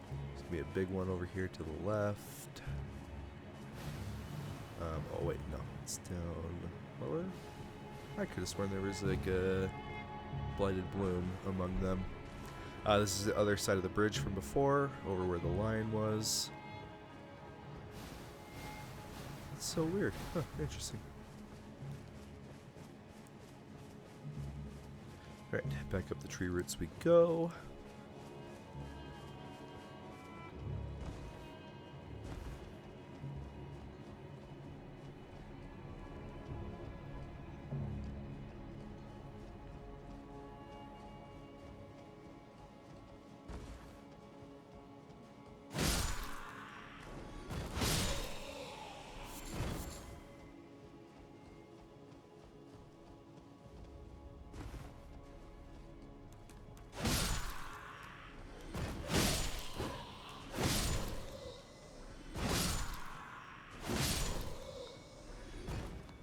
There's going to be a big one over here to the left. Oh wait, no, it's down lower. I could have sworn there was like a blighted bloom among them. This is the other side of the bridge from before, over where the lion was. It's so weird. Huh, interesting. Alright, back up the tree roots we go.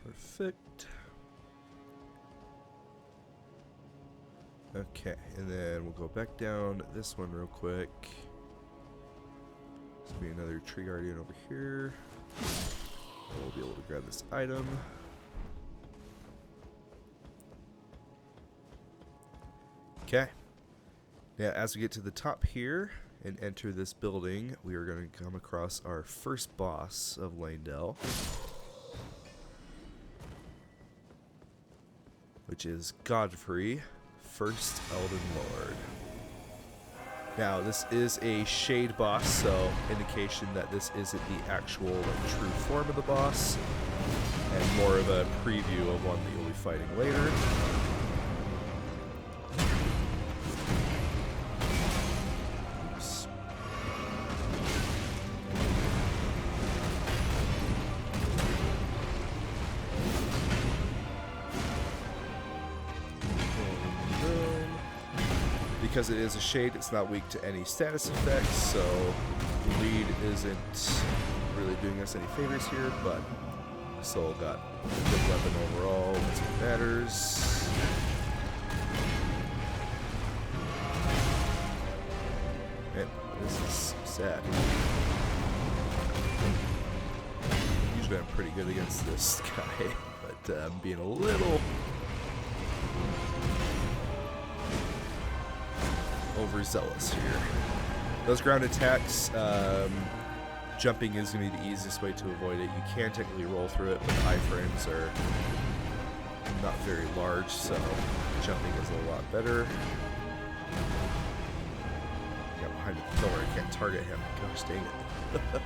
Perfect. Okay, and then we'll go back down this one real quick. There's gonna be another tree guardian over here. We'll be able to grab this item. Okay. Now, as we get to the top here and enter this building, we are going to come across our first boss of Leyndell, which is Godfrey, first Elden Lord. Now, this is a shade boss, so indication that this isn't the actual true form of the boss, and more of a preview of one that you'll be fighting later. Oops. Because it is a shade, it's not weak to any status effects, so bleed isn't really doing us any favors here, but still got a good weapon overall, that's what matters. Man, this is sad. Usually I'm pretty good against this guy, but I'm being a little overzealous here. Those ground attacks, jumping is going to be the easiest way to avoid it. You can technically roll through it, but iframes are not very large, so jumping is a lot better. Got behind the pillar, I can't target him. Gosh dang it.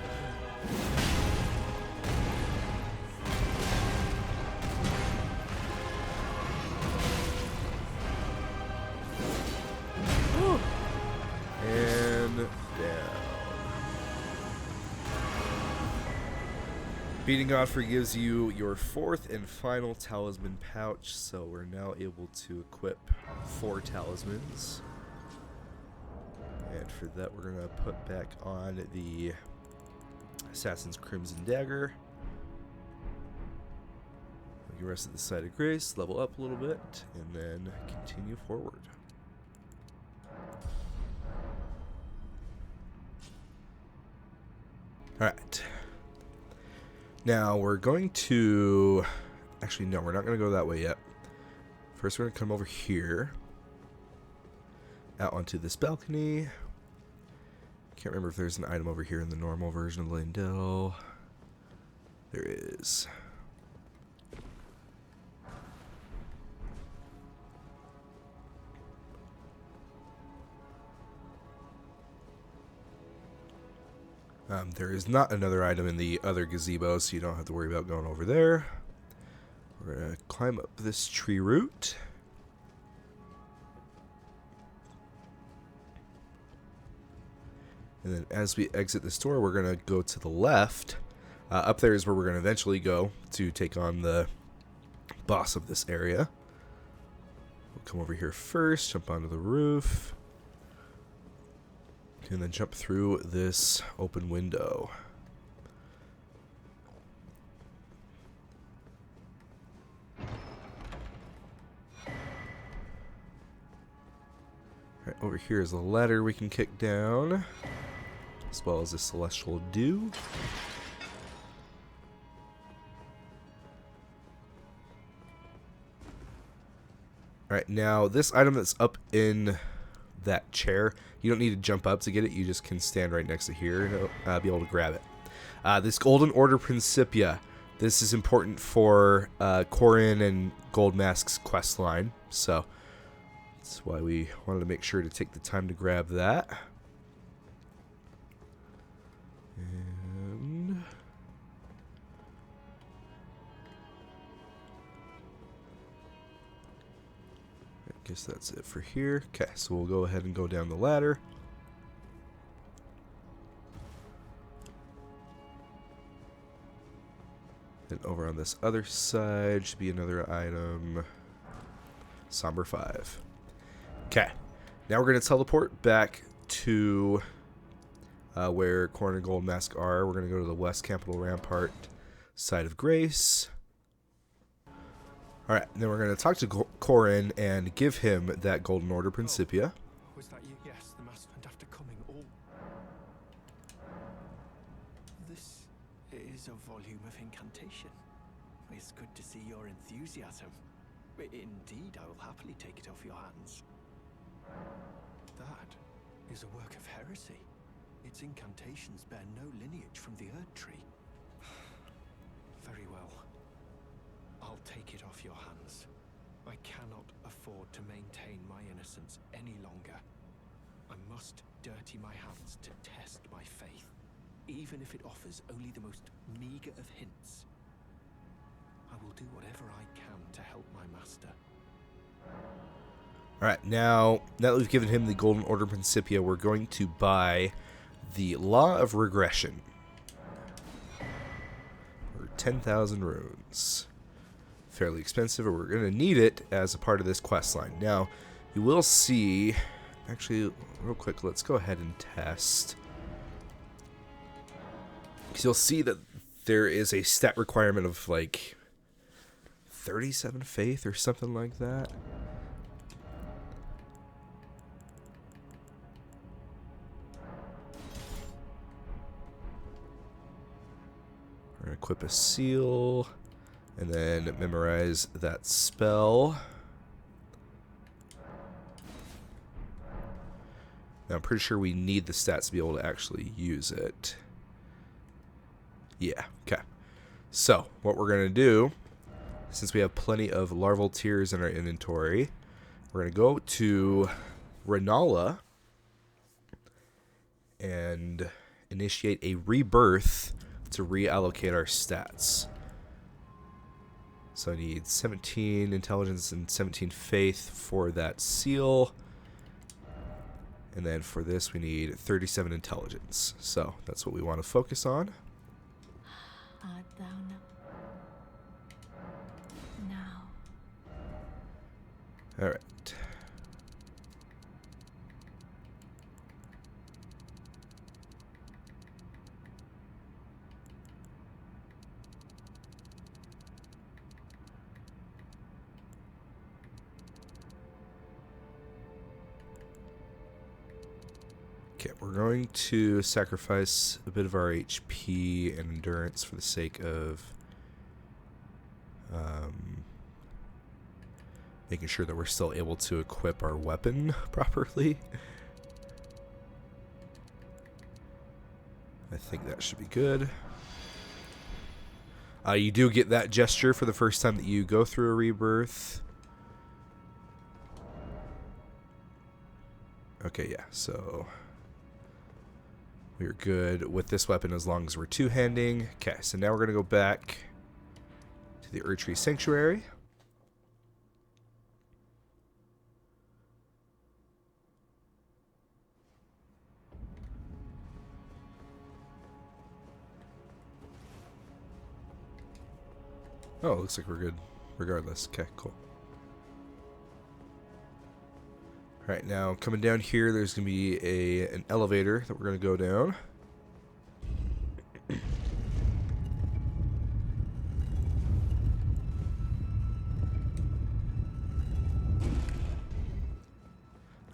Beating Godfrey gives you your fourth and final talisman pouch, so we're now able to equip 4 talismans. And for that, we're going to put back on the Assassin's Crimson Dagger. We can rest at the Site of Grace, level up a little bit, and then continue forward. Alright. Now, we're going to... Actually, no, we're not going to go that way yet. First, we're going to come over here. Out onto this balcony. Can't remember if there's an item over here in the normal version of Leyndell. There is. There is not another item in the other gazebo, so you don't have to worry about going over there. We're going to climb up this tree root. And then as we exit this door, we're going to go to the left. Up there is where we're going to eventually go to take on the boss of this area. We'll come over here first, jump onto the roof. And then jump through this open window. Right, over here is a ladder we can kick down, as well as a celestial dew. Alright, now this item that's up in that chair, you don't need to jump up to get it, you just can stand right next to here and be able to grab it. This Golden Order Principia, this is important for Corin and Goldmask's quest line, so That's why we wanted to make sure to take the time to grab that. And I guess that's it for here. Okay, so we'll go ahead and go down the ladder. Then over on this other side should be another item. Somber 5. Okay, now we're going to teleport back to where Corn and Gold Mask are. We're going to go to the West Capital Rampart side of Grace. Alright, then we're going to talk to Corin and give him that Golden Order Principia. Was that you? Yes, the master. And after coming all... This is a volume of incantation. It's good to see your enthusiasm. Indeed, I will happily take it off your hands. That is a work of heresy. Its incantations bear no lineage from the Erd Tree. Very well. I'll take it off your hands. I cannot afford to maintain my innocence any longer. I must dirty my hands to test my faith, even if it offers only the most meager of hints. I will do whatever I can to help my master. Alright, now that we've given him the Golden Order Principia, we're going to buy the Law of Regression. For 10,000 runes. Fairly expensive, but we're going to need it as a part of this quest line. Now, you will see... Actually, real quick, let's go ahead and test. Because you'll see that there is a stat requirement of, like, 37 faith or something like that. We're going to equip a seal and then memorize that spell. Now I'm pretty sure we need the stats to be able to actually use it. Yeah, okay. So what we're going to do, since we have plenty of larval tears in our inventory, we're going to go to Renala and initiate a rebirth to reallocate our stats. So I need 17 intelligence and 17 faith for that seal. And then for this we need 37 intelligence. So that's what we want to focus on. Art thou now? Alright. Okay, we're going to sacrifice a bit of our HP and endurance for the sake of making sure that we're still able to equip our weapon properly. I think that should be good. You do get that gesture for the first time that you go through a rebirth. Okay, yeah, so we're good with this weapon as long as we're two-handing. Okay, so now we're going to go back to the Erd Tree Sanctuary. Oh, looks like we're good regardless. Okay, cool. Alright, now coming down here, there's going to be an elevator that we're going to go down.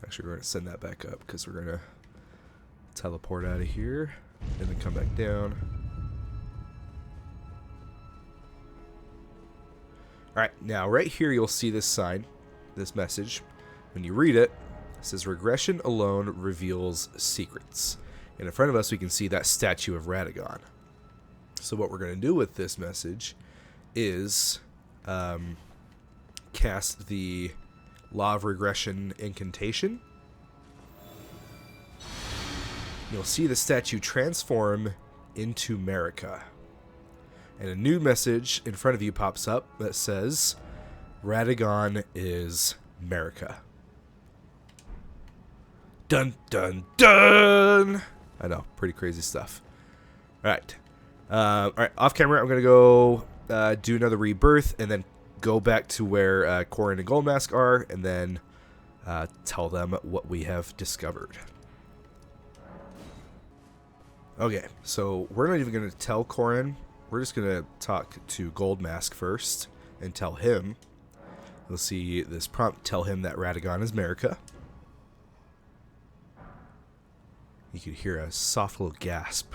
Actually, we're going to send that back up because we're going to teleport out of here and then come back down. Alright, now right here you'll see this sign, this message. When you read it, it says regression alone reveals secrets. And in front of us we can see that statue of Radagon. So what we're going to do with this message is cast the Law of Regression incantation. You'll see the statue transform into Marika. And a new message in front of you pops up that says, Radagon is Marika. Dun, dun, dun! I know, pretty crazy stuff. Alright. Alright, off camera, I'm going to go do another rebirth, and then go back to where Corrin and Goldmask are, and then tell them what we have discovered. Okay, so we're not even going to tell Corrin. We're just going to talk to Goldmask first and tell him. You'll see this prompt, tell him that Radagon is Marika. You can hear a soft little gasp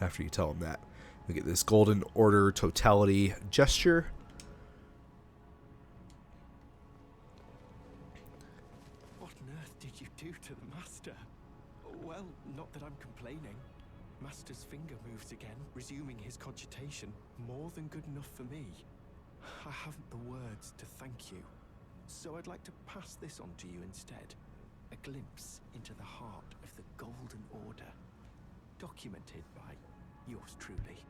after you tell him that. We get this Golden Order Totality gesture. What on earth did you do to the Master? Well, not that I'm complaining. Master's finger moves again, resuming his cogitation. More than good enough for me. I haven't the words to thank you. So I'd like to pass this on to you instead. A glimpse into the heart of the Golden Order. Documented by yours truly.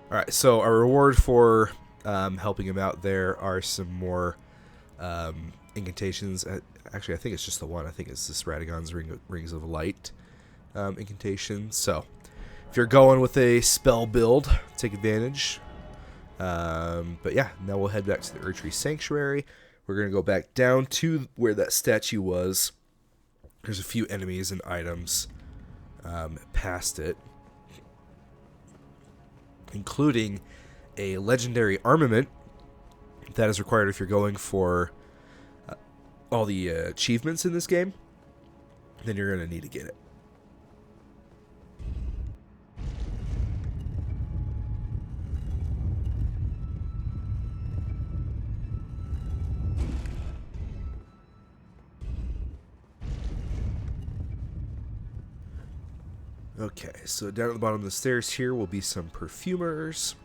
Alright, so our reward for helping him out there are some more incantations. Actually, I think it's just the one. I think it's this Radagon's Rings of Light incantation. So, if you're going with a spell build, take advantage. But yeah, now we'll head back to the Erdtree Sanctuary. We're going to go back down to where that statue was. There's a few enemies and items past it, including a legendary armament that is required if you're going for all the achievements in this game. Then you're going to need to get it. Okay, so down at the bottom of the stairs here will be some perfumers.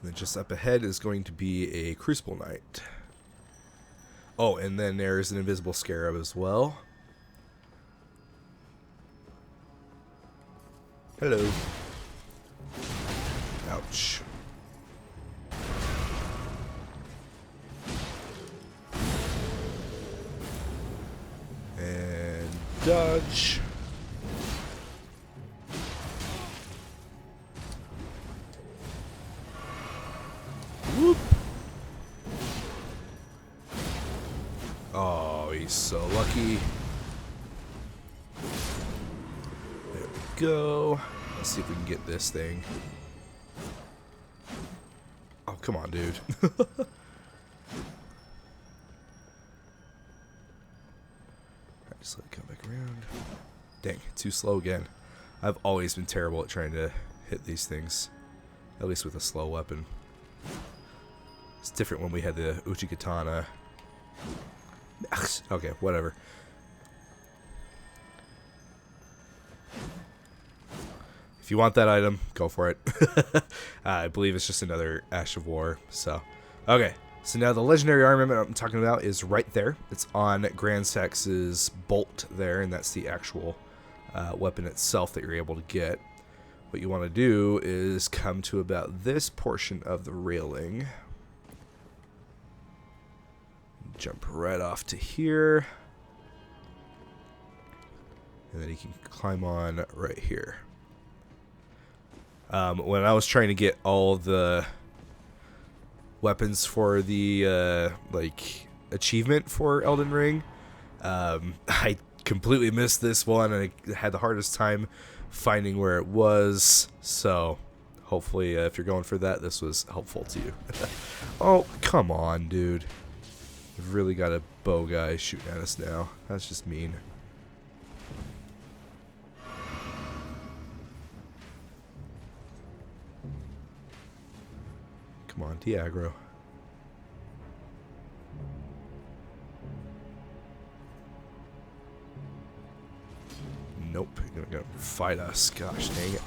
And then just up ahead is going to be a Crucible Knight. Oh, and then there's an Invisible Scarab as well. Hello. Ouch. And dodge. Whoop. Oh, he's so lucky. There we go. Let's see if we can get this thing. Oh, come on, dude. Just let it come back around. Dang, too slow again. I've always been terrible at trying to hit these things. At least with a slow weapon. It's different when we had the Uchi-Katana. Okay, whatever. If you want that item, go for it. I believe it's just another Ash of War. So, okay. So now the legendary armament I'm talking about is right there. It's on Grand Sax's bolt there, and that's the actual weapon itself that you're able to get. What you want to do is come to about this portion of the railing. Jump right off to here. And then you can climb on right here. When I was trying to get all the weapons for the achievement for Elden Ring, I completely missed this one, and I had the hardest time finding where it was. So hopefully if you're going for that, this was helpful to you. Oh, come on, dude. We've really got a bow guy shooting at us now. That's just mean. Come on, de-aggro. gonna fight us. Gosh dang it.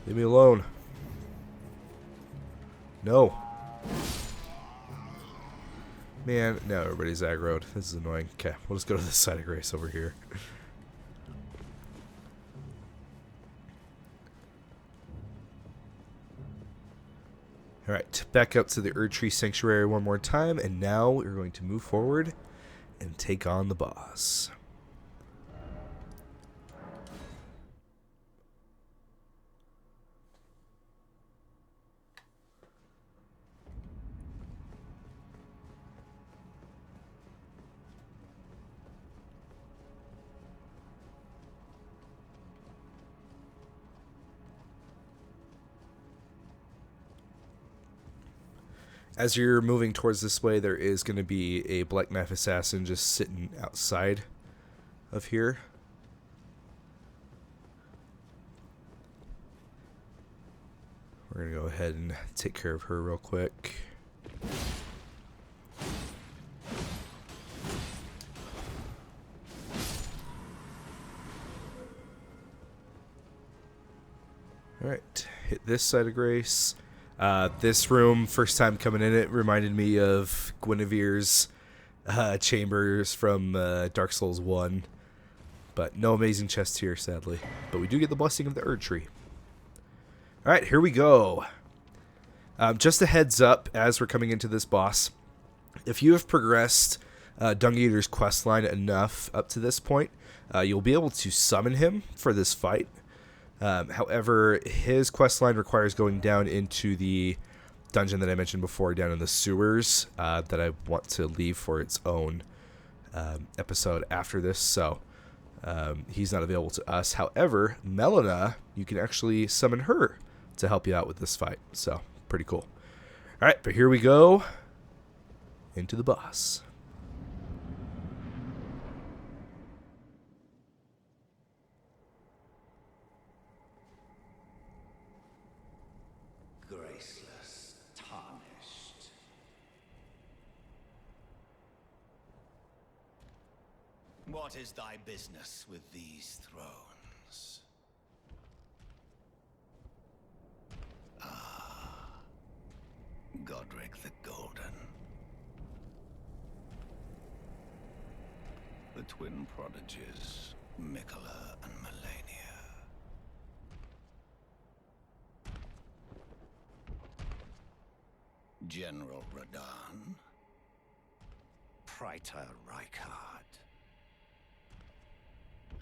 Leave me alone. No. Man, now everybody's aggroed. This is annoying. Okay, we'll just go to this side of Grace over here. Alright, back up to the Erdtree Sanctuary one more time, and now we're going to move forward and take on the boss. As you're moving towards this way, there is going to be a Black Knife Assassin just sitting outside of here. We're going to go ahead and take care of her real quick. Alright, hit this side of Grace. This room, first time coming in it, reminded me of Guinevere's chambers from Dark Souls 1. But no amazing chests here, sadly. But we do get the blessing of the Erdtree. Alright, here we go. Just a heads up as we're coming into this boss. If you have progressed Dung Eater's questline enough up to this point, you'll be able to summon him for this fight. However, his questline requires going down into the dungeon that I mentioned before, down in the sewers, that I want to leave for its own episode after this, so he's not available to us. However, Melina, you can actually summon her to help you out with this fight, so pretty cool. Alright, but here we go into the boss. Graceless, tarnished. What is thy business with these thrones? Ah, Godric the Golden. The twin prodigies, Mikola and Melania. General Radahn, Praetor Rykard,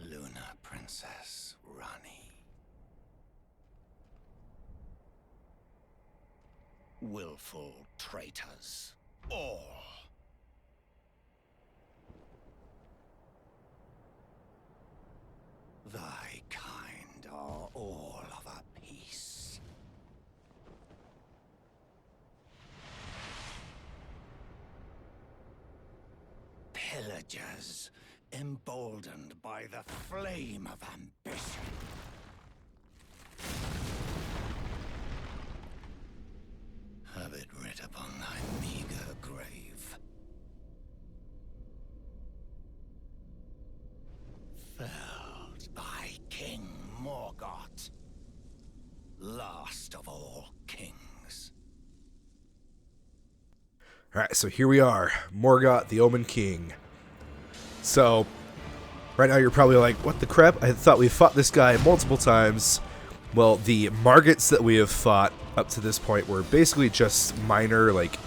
Luna Princess Rani, willful traitors, all. Thy kind are all of a piece. Pillagers, emboldened by the flame of ambition. Have it writ upon thy meager grave. Felled by King Morgott, last of all kings. Alright, so here we are, Morgott, the Omen King. So, right now you're probably like, what the crap? I thought we fought this guy multiple times. Well, the Morgotts that we have fought up to this point were basically just minor, like,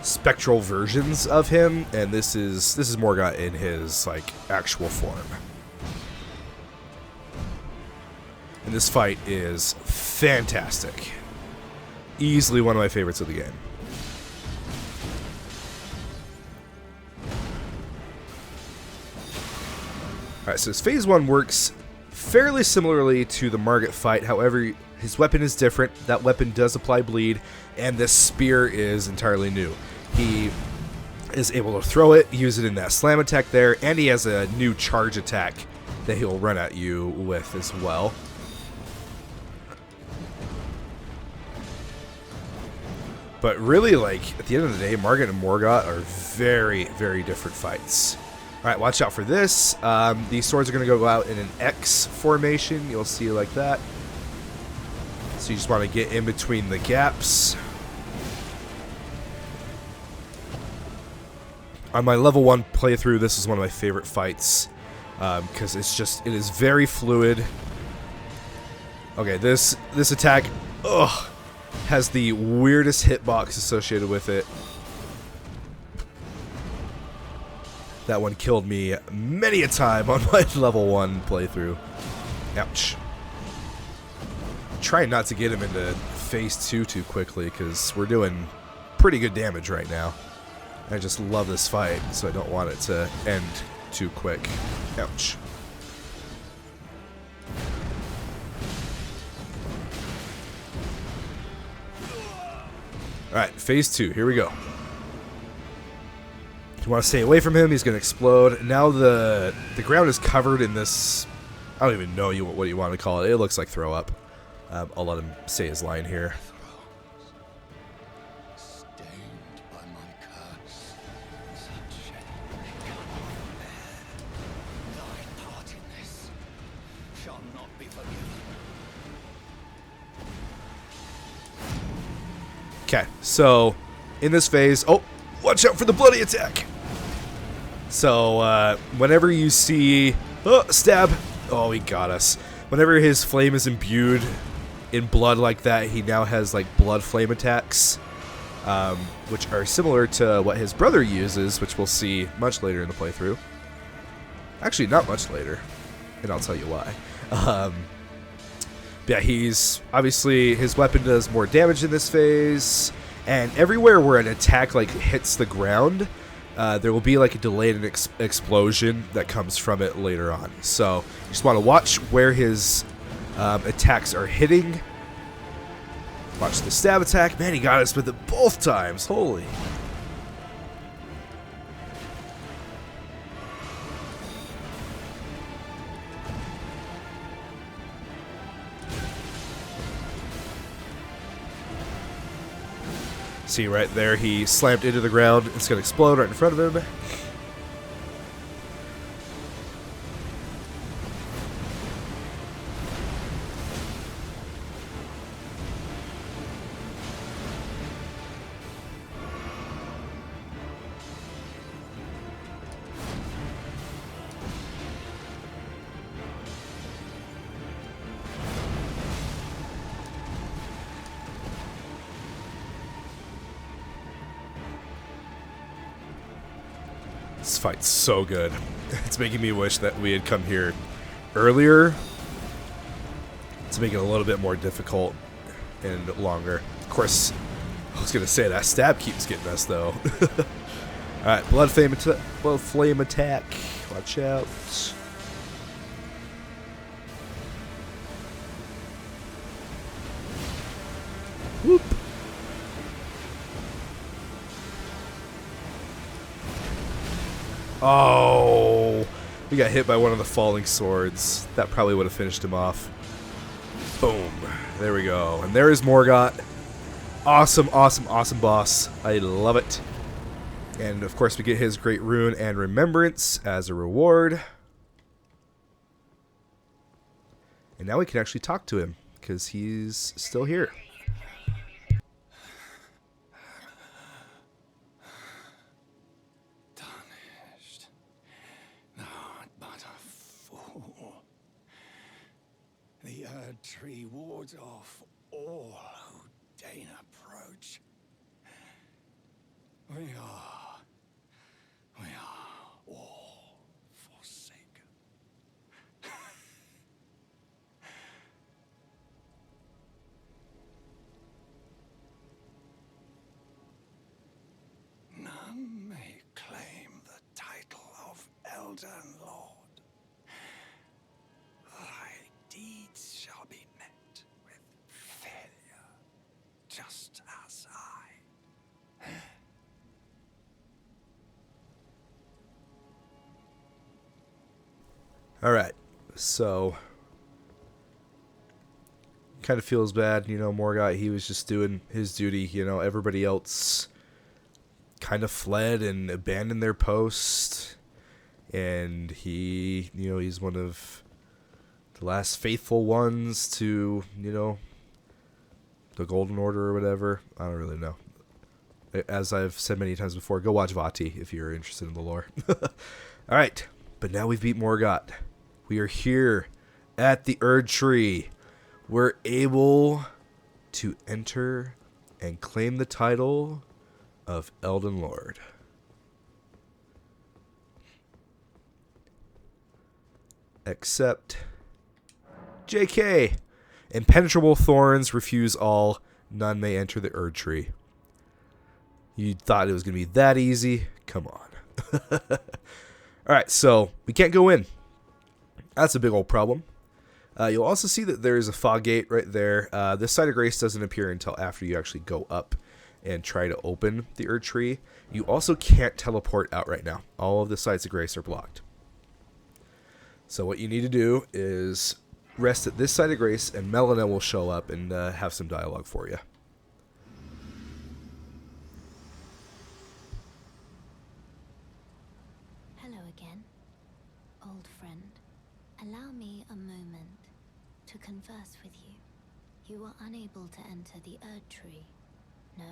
spectral versions of him, and this is Morgott in his, like, actual form. And this fight is fantastic. Easily one of my favorites of the game. Alright, so his phase 1 works fairly similarly to the Morgott fight, however, his weapon is different. That weapon does apply bleed, and this spear is entirely new. He is able to throw it, use it in that slam attack there, and he has a new charge attack that he'll run at you with as well. But really, like, at the end of the day, Morgott and Morgott are very, very different fights. Alright, watch out for this. These swords are going to go out in an X formation. You'll see like that. So you just want to get in between the gaps. On my level 1 playthrough, this is one of my favorite fights. Because it is very fluid. Okay, this attack, has the weirdest hitbox associated with it. That one killed me many a time on my level 1 playthrough. Ouch. Trying not to get him into phase 2 too quickly, because we're doing pretty good damage right now. I just love this fight, so I don't want it to end too quick. Ouch. Alright, phase 2, here we go. You want to stay away from him, he's going to explode. Now the ground is covered in this, I don't even know what you want to call it. It looks like throw up. I'll let him say his line here. Stained by my curse, such thy part in this shall not be forgiven. Okay, so in this phase, watch out for the bloody attack. So whenever you see, stab, he got us. Whenever his flame is imbued in blood like that, he now has like blood flame attacks, which are similar to what his brother uses, which we'll see much later in the playthrough. Actually, not much later, and I'll tell you why. Yeah, he's obviously, his weapon does more damage in this phase, and everywhere where an attack like hits the ground, there will be like a delayed explosion that comes from it later on. So you just want to watch where his attacks are hitting. Watch the stab attack. Man, he got us with it both times. Holy. See right there, he slammed into the ground. It's going to explode right in front of him. This fight's so good. It's making me wish that we had come here earlier to make it a little bit more difficult and longer. Of course, I was going to say that stab keeps getting us, though. Alright, blood flame attack. Watch out. Whoop. Oh, we got hit by one of the falling swords. That probably would have finished him off. Boom. There we go. And there is Morgott. Awesome, awesome, awesome boss. I love it. And of course we get his great rune and remembrance as a reward. And now we can actually talk to him because he's still here. The Erd Tree wards off all who deign approach. We are all forsaken. None may claim the title of Elden Lord. Thy deeds shall be met with failure, just as I. Alright, so kind of feels bad, Morgott, he was just doing his duty, everybody else kind of fled and abandoned their post, and he, he's one of the last faithful ones to, the Golden Order or whatever. I don't really know. As I've said many times before, go watch Vati if you're interested in the lore. All right, but now we've beat Morgott. We are here at the Erd Tree. We're able to enter and claim the title of Elden Lord. Except JK. Impenetrable thorns refuse all. None may enter the Erd Tree. You thought it was going to be that easy? Come on. Alright, so we can't go in. That's a big old problem. You'll also see that there's a fog gate right there. This side of grace doesn't appear until after you actually go up and try to open the Erd Tree. You also can't teleport out right now. All of the sides of grace are blocked. So what you need to do is rest at this side of grace, and Melina will show up and have some dialogue for you. Hello again, old friend. Allow me a moment to converse with you. You are unable to enter the Erd Tree, no?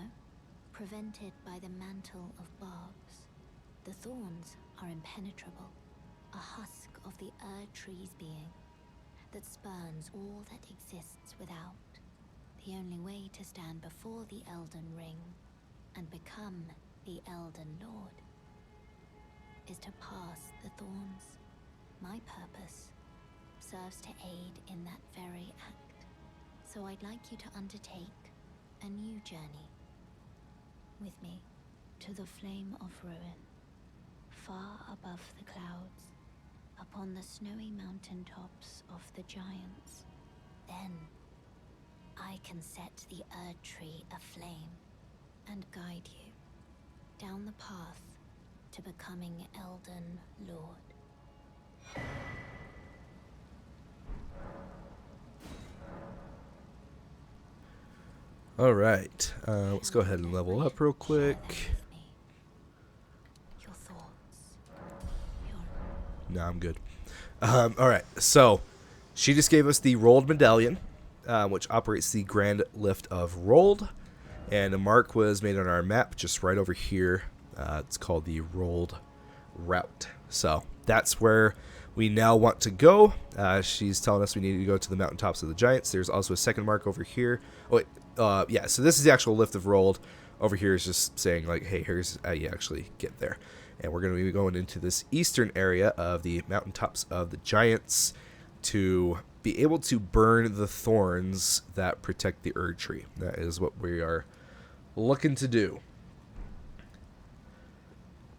Prevented by the mantle of barbs. The thorns are impenetrable, a husk of the Erd Tree's being that spurns all that exists without. The only way to stand before the Elden Ring and become the Elden Lord is to pass the thorns. My purpose serves to aid in that very act, so I'd like you to undertake a new journey with me to the Flame of Ruin, far above the clouds, upon the snowy mountaintops of the giants. Then I can set the Erd Tree aflame and guide you down the path to becoming Elden Lord. All right, let's go ahead and level up real quick. Your thoughts. No, I'm good. All right, so she just gave us the rolled medallion, which operates the Grand Lift of Rolled, and a mark was made on our map just right over here. It's called the Rolled Route. So that's where we now want to go. She's telling us we need to go to the mountaintops of the giants. There's also a second mark over here. Oh, wait, yeah, so this is the actual Lift of Rolled. Over here is just saying, like, hey, here's how you actually get there. And we're going to be going into this eastern area of the mountaintops of the giants to be able to burn the thorns that protect the Erd Tree. That is what we are looking to do.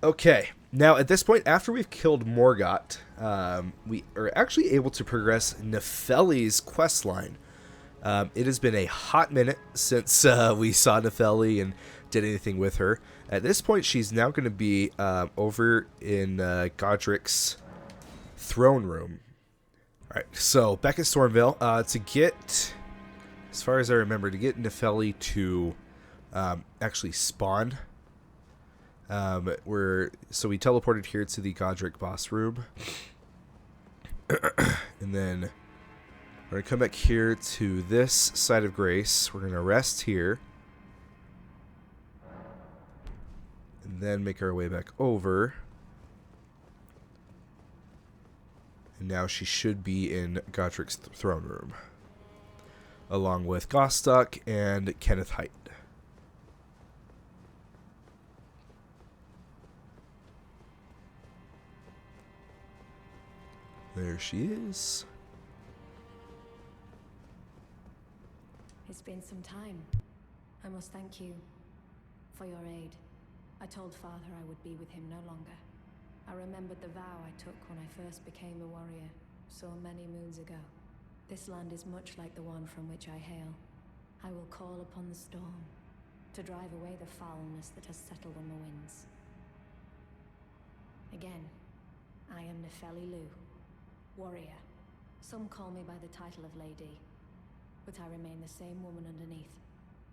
Okay, now at this point, after we've killed Morgott, we are actually able to progress Nefeli's questline. It has been a hot minute since we saw Nefeli and did anything with her. At this point, she's now going to be over in Godric's throne room. All right, so back at Stormvale, to get, as far as I remember, to get Nefeli to actually spawn, so we teleported here to the Godric boss room, and then we're going to come back here to this side of grace. We're going to rest here. And then make our way back over. And now she should be in Godric's throne room. Along with Gostock and Kenneth Height. There she is. It's been some time. I must thank you for your aid. I told Father I would be with him no longer. I remembered the vow I took when I first became a warrior, so many moons ago. This land is much like the one from which I hail. I will call upon the storm to drive away the foulness that has settled on the winds. Again, I am Nefeli Lu, warrior. Some call me by the title of Lady, but I remain the same woman underneath,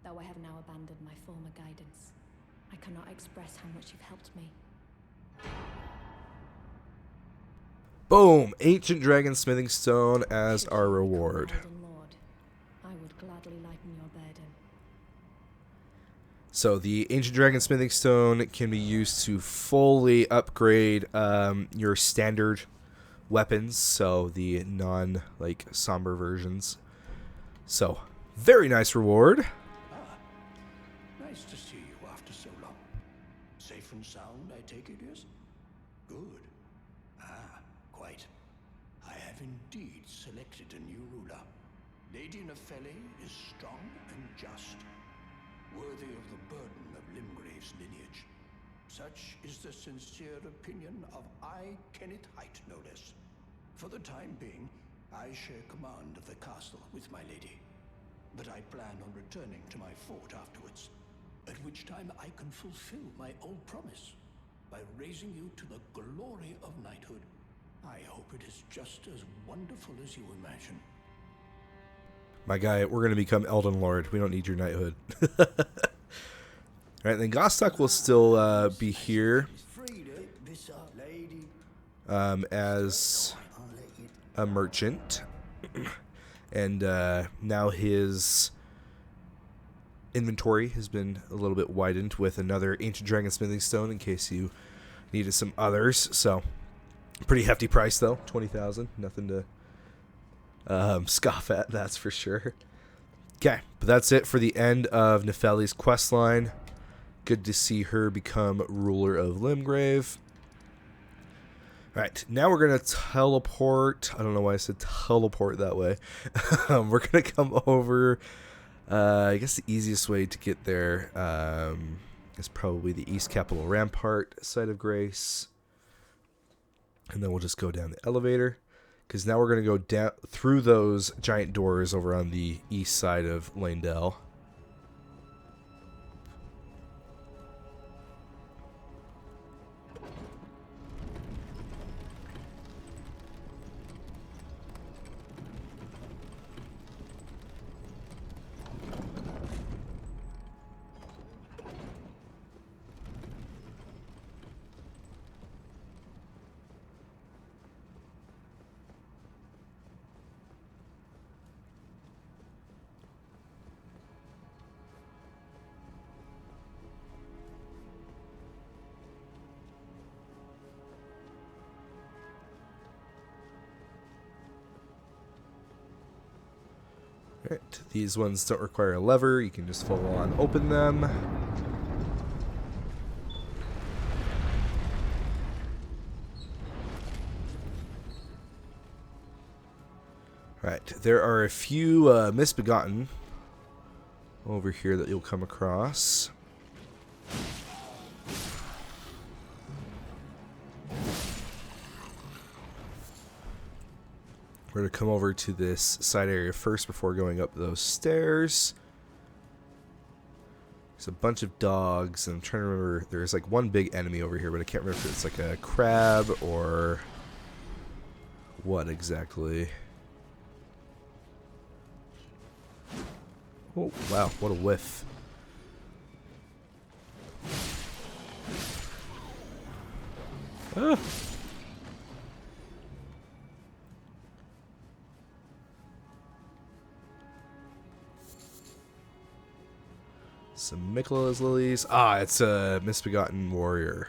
though I have now abandoned my former guidance. I cannot express how much you've helped me. Boom! Ancient Dragon Smithing Stone as our reward. Elden Lord, I would gladly lighten your burden. So the Ancient Dragon Smithing Stone can be used to fully upgrade your standard weapons, so the non somber versions. So very nice reward. Nice to see you after so long. Safe and sound, I take it, yes? Good. Quite. I have indeed selected a new ruler. Lady Nepheli is strong and just, worthy of the burden of Limgrave's lineage. Such is the sincere opinion of I, Kenneth Height, no less. For the time being, I share command of the castle with my lady. But I plan on returning to my fort afterwards, at which time I can fulfill my old promise by raising you to the glory of knighthood. I hope it is just as wonderful as you imagine. My guy, we're going to become Elden Lord. We don't need your knighthood. Alright, then Gostok will still be here as a merchant. And now his inventory has been a little bit widened with another Ancient Dragon Smithing Stone in case you needed some others. So, pretty hefty price though, 20,000. Nothing to scoff at, that's for sure. Okay, but that's it for the end of Nepheli's questline. Good to see her become ruler of Limgrave. Alright, now we're going to teleport. I don't know why I said teleport that way. We're going to come over. I guess the easiest way to get there is probably the East Capital Rampart site of Grace. And then we'll just go down the elevator. Because now we're going to go down through those giant doors over on the east side of Leyndell. Alright, these ones don't require a lever. You can just full on open them. Alright, there are a few misbegotten over here that you'll come across. We're going to come over to this side area first before going up those stairs. There's a bunch of dogs, and I'm trying to remember. There's like one big enemy over here, but I can't remember if it's like a crab or what exactly. Oh, wow, what a whiff. Ah! Some Miklola's lilies. Ah, it's a misbegotten warrior.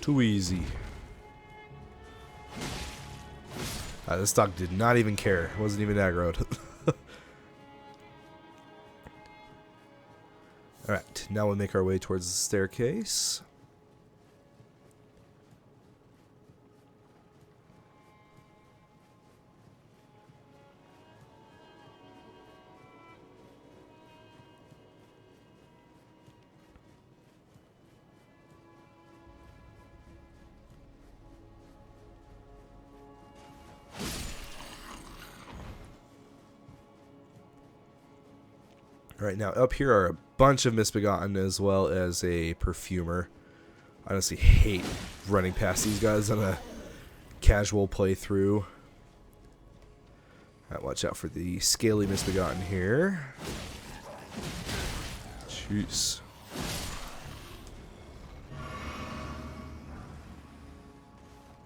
Too easy. This dog did not even care. Wasn't even aggroed. Alright, now we'll make our way towards the staircase. Right now, up here are a bunch of misbegotten as well as a perfumer. I honestly hate running past these guys on a casual playthrough. Alright, watch out for the scaly misbegotten here. Jeez.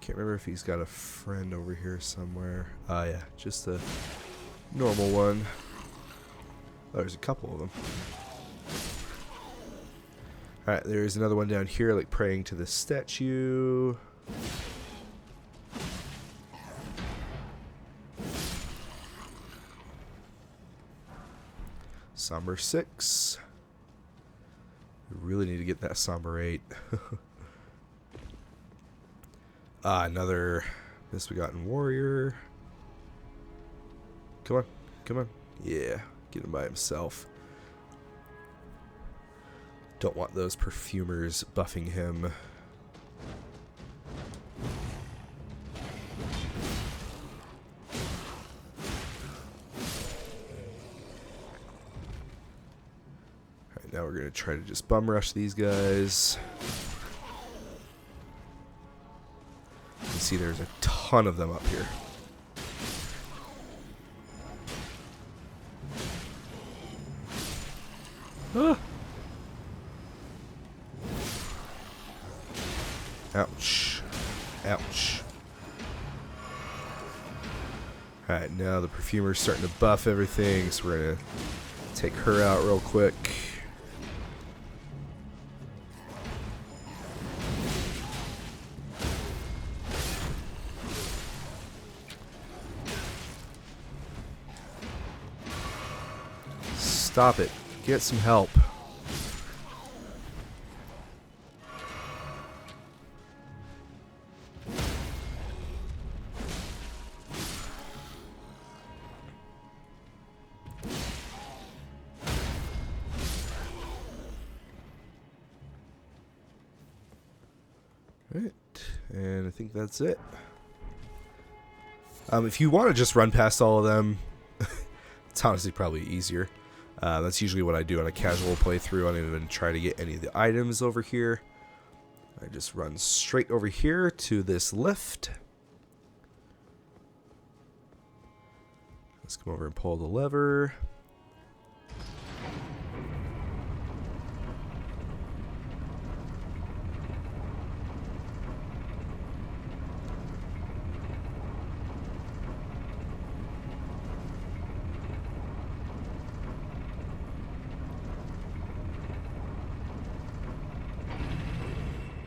Can't remember if he's got a friend over here somewhere. Ah, yeah, just a normal one. Oh, there's a couple of them. Alright, there's another one down here, like praying to the statue. Somber 6. We really need to get that Somber 8. Another Misbegotten Warrior. Come on, come on. Yeah, get him by himself. Don't want those perfumers buffing him. Alright, now we're going to try to just bum rush these guys. You can see there's a ton of them up here. Ah. Ouch. Ouch. Alright, now the perfumer's starting to buff everything, so we're going to take her out real quick. Stop it. Get some help. Alright, and I think that's it. If you want to just run past all of them, it's honestly probably easier. That's usually what I do on a casual playthrough. I don't even try to get any of the items over here. I just run straight over here to this lift. Let's come over and pull the lever.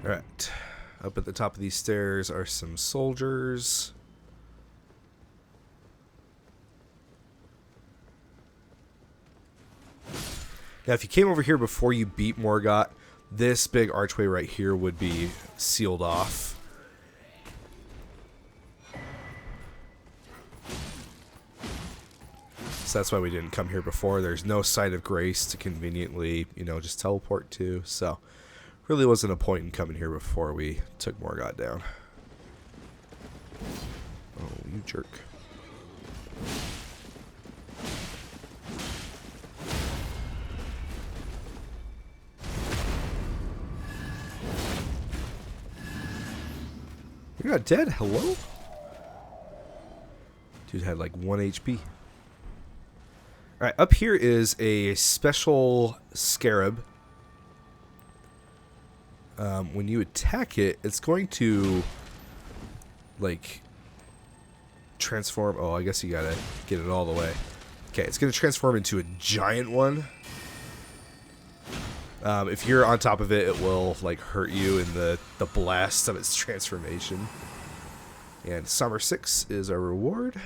Alright, up at the top of these stairs are some soldiers. Now, if you came over here before you beat Morgott, this big archway right here would be sealed off. So that's why we didn't come here before. There's no site of grace to conveniently, just teleport to. So really wasn't a point in coming here before we took Morgott down. Oh, you jerk. You're not dead? Hello? Dude had like 1 HP. Alright, up here is a special scarab. When you attack it, it's going to, like, transform. Oh, I guess you gotta get it all the way. Okay, it's going to transform into a giant one. If you're on top of it, it will, like, hurt you in the blast of its transformation. And Summer 6 is our reward.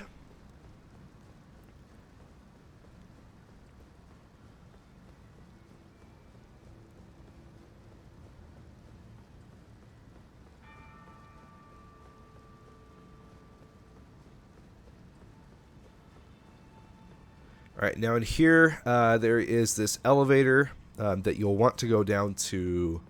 Alright, now in here, there is this elevator that you'll want to go down to,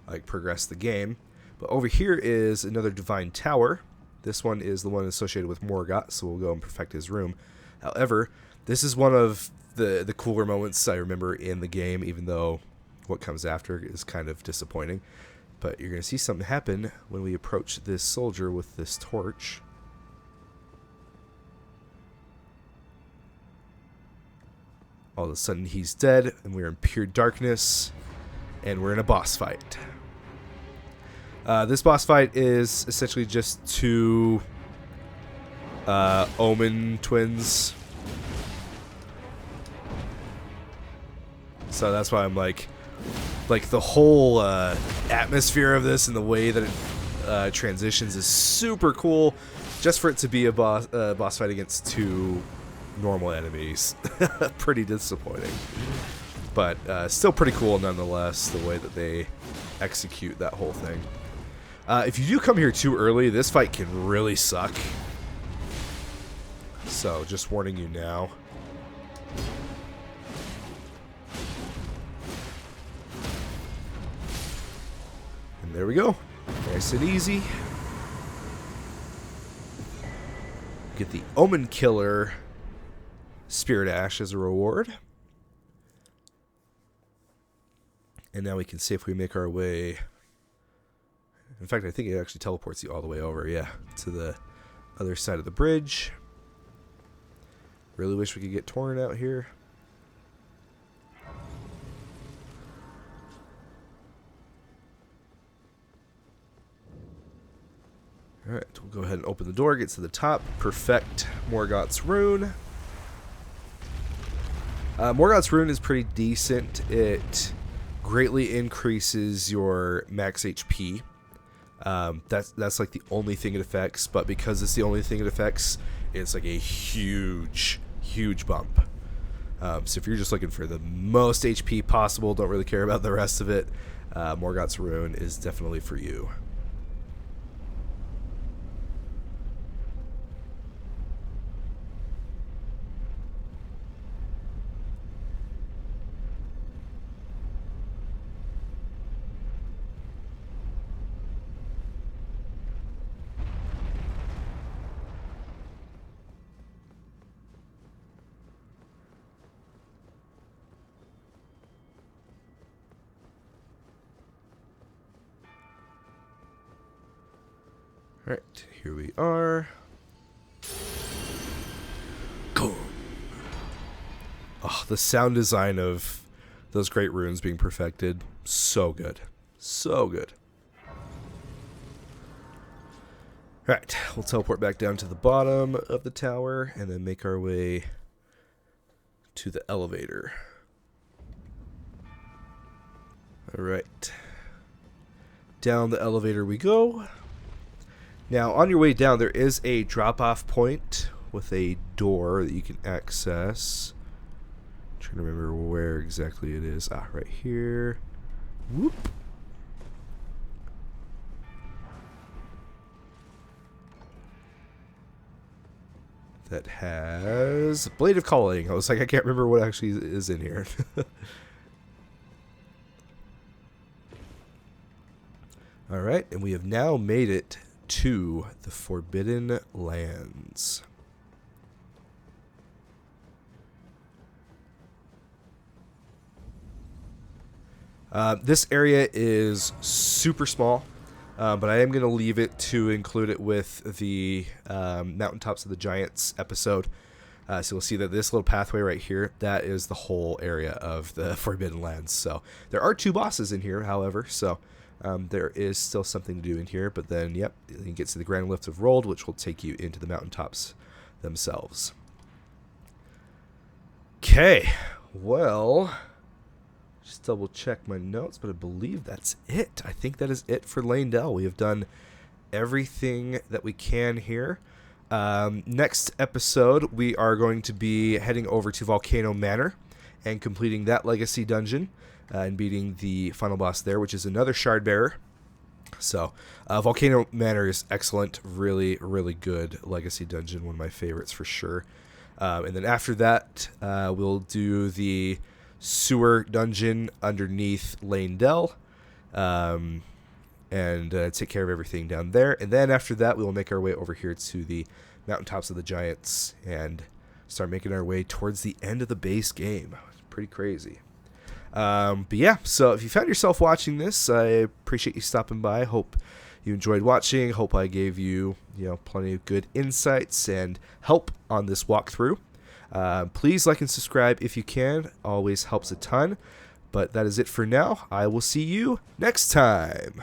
like, progress the game. But over here is another Divine Tower. This one is the one associated with Morgott, so we'll go and perfect his room. However, this is one of the cooler moments I remember in the game, even though what comes after is kind of disappointing. But you're going to see something happen when we approach this soldier with this torch. All of a sudden he's dead, and we're in pure darkness, and we're in a boss fight. This boss fight is essentially just two Omen twins. So that's why I'm like the whole atmosphere of this and the way that it transitions is super cool. Just for it to be a boss fight against two normal enemies, pretty disappointing. But still pretty cool nonetheless, the way that they execute that whole thing. If you do come here too early, this fight can really suck. So just warning you now. And there we go. Nice and easy. Get the Omen Killer Spirit Ash as a reward. And now we can safely make our way. In fact, I think it actually teleports you all the way over, yeah, to the other side of the bridge. Really wish we could get Torn out here. Alright, we'll go ahead and open the door, get to the top, perfect Morgott's rune. Morgott's rune is pretty decent. It greatly increases your max HP. That's like the only thing it affects, but because it's the only thing it affects, it's like a huge bump. So if you're just looking for the most HP possible, don't really care about the rest of it, Morgott's rune is definitely for you. Alright, here we are. Boom. Oh, the sound design of those great runes being perfected. So good. So good. Alright, we'll teleport back down to the bottom of the tower and then make our way to the elevator. Alright. Down the elevator we go. Now, on your way down, there is a drop-off point with a door that you can access. I'm trying to remember where exactly it is. Ah, right here. Whoop. That has Blade of Calling. I was like, I can't remember what actually is in here. Alright, and we have now made it to the Forbidden Lands. This area is super small, but I am going to leave it to include it with the Mountaintops of the Giants episode. So we'll see that this little pathway right here, that is the whole area of the Forbidden Lands. So there are 2 bosses in here, however, so there is still something to do in here, but then, yep, you get to the Grand Lift of Rold, which will take you into the mountaintops themselves. Okay, well, just double check my notes, but I believe that's it. I think that is it for Leyndell. We have done everything that we can here. Next episode, we are going to be heading over to Volcano Manor and completing that legacy dungeon. And beating the final boss there, which is another Shard Bearer. So, Volcano Manor is excellent. Really, really good legacy dungeon. One of my favorites for sure. And then after that, we'll do the sewer dungeon underneath Leyndell. And take care of everything down there. And then after that, we will make our way over here to the Mountaintops of the Giants and start making our way towards the end of the base game. Pretty crazy. But yeah, so if you found yourself watching this, I appreciate you stopping by. Hope you enjoyed watching. Hope I gave you, plenty of good insights and help on this walkthrough. Please like and subscribe if you can. Always helps a ton. But that is it for now. I will see you next time.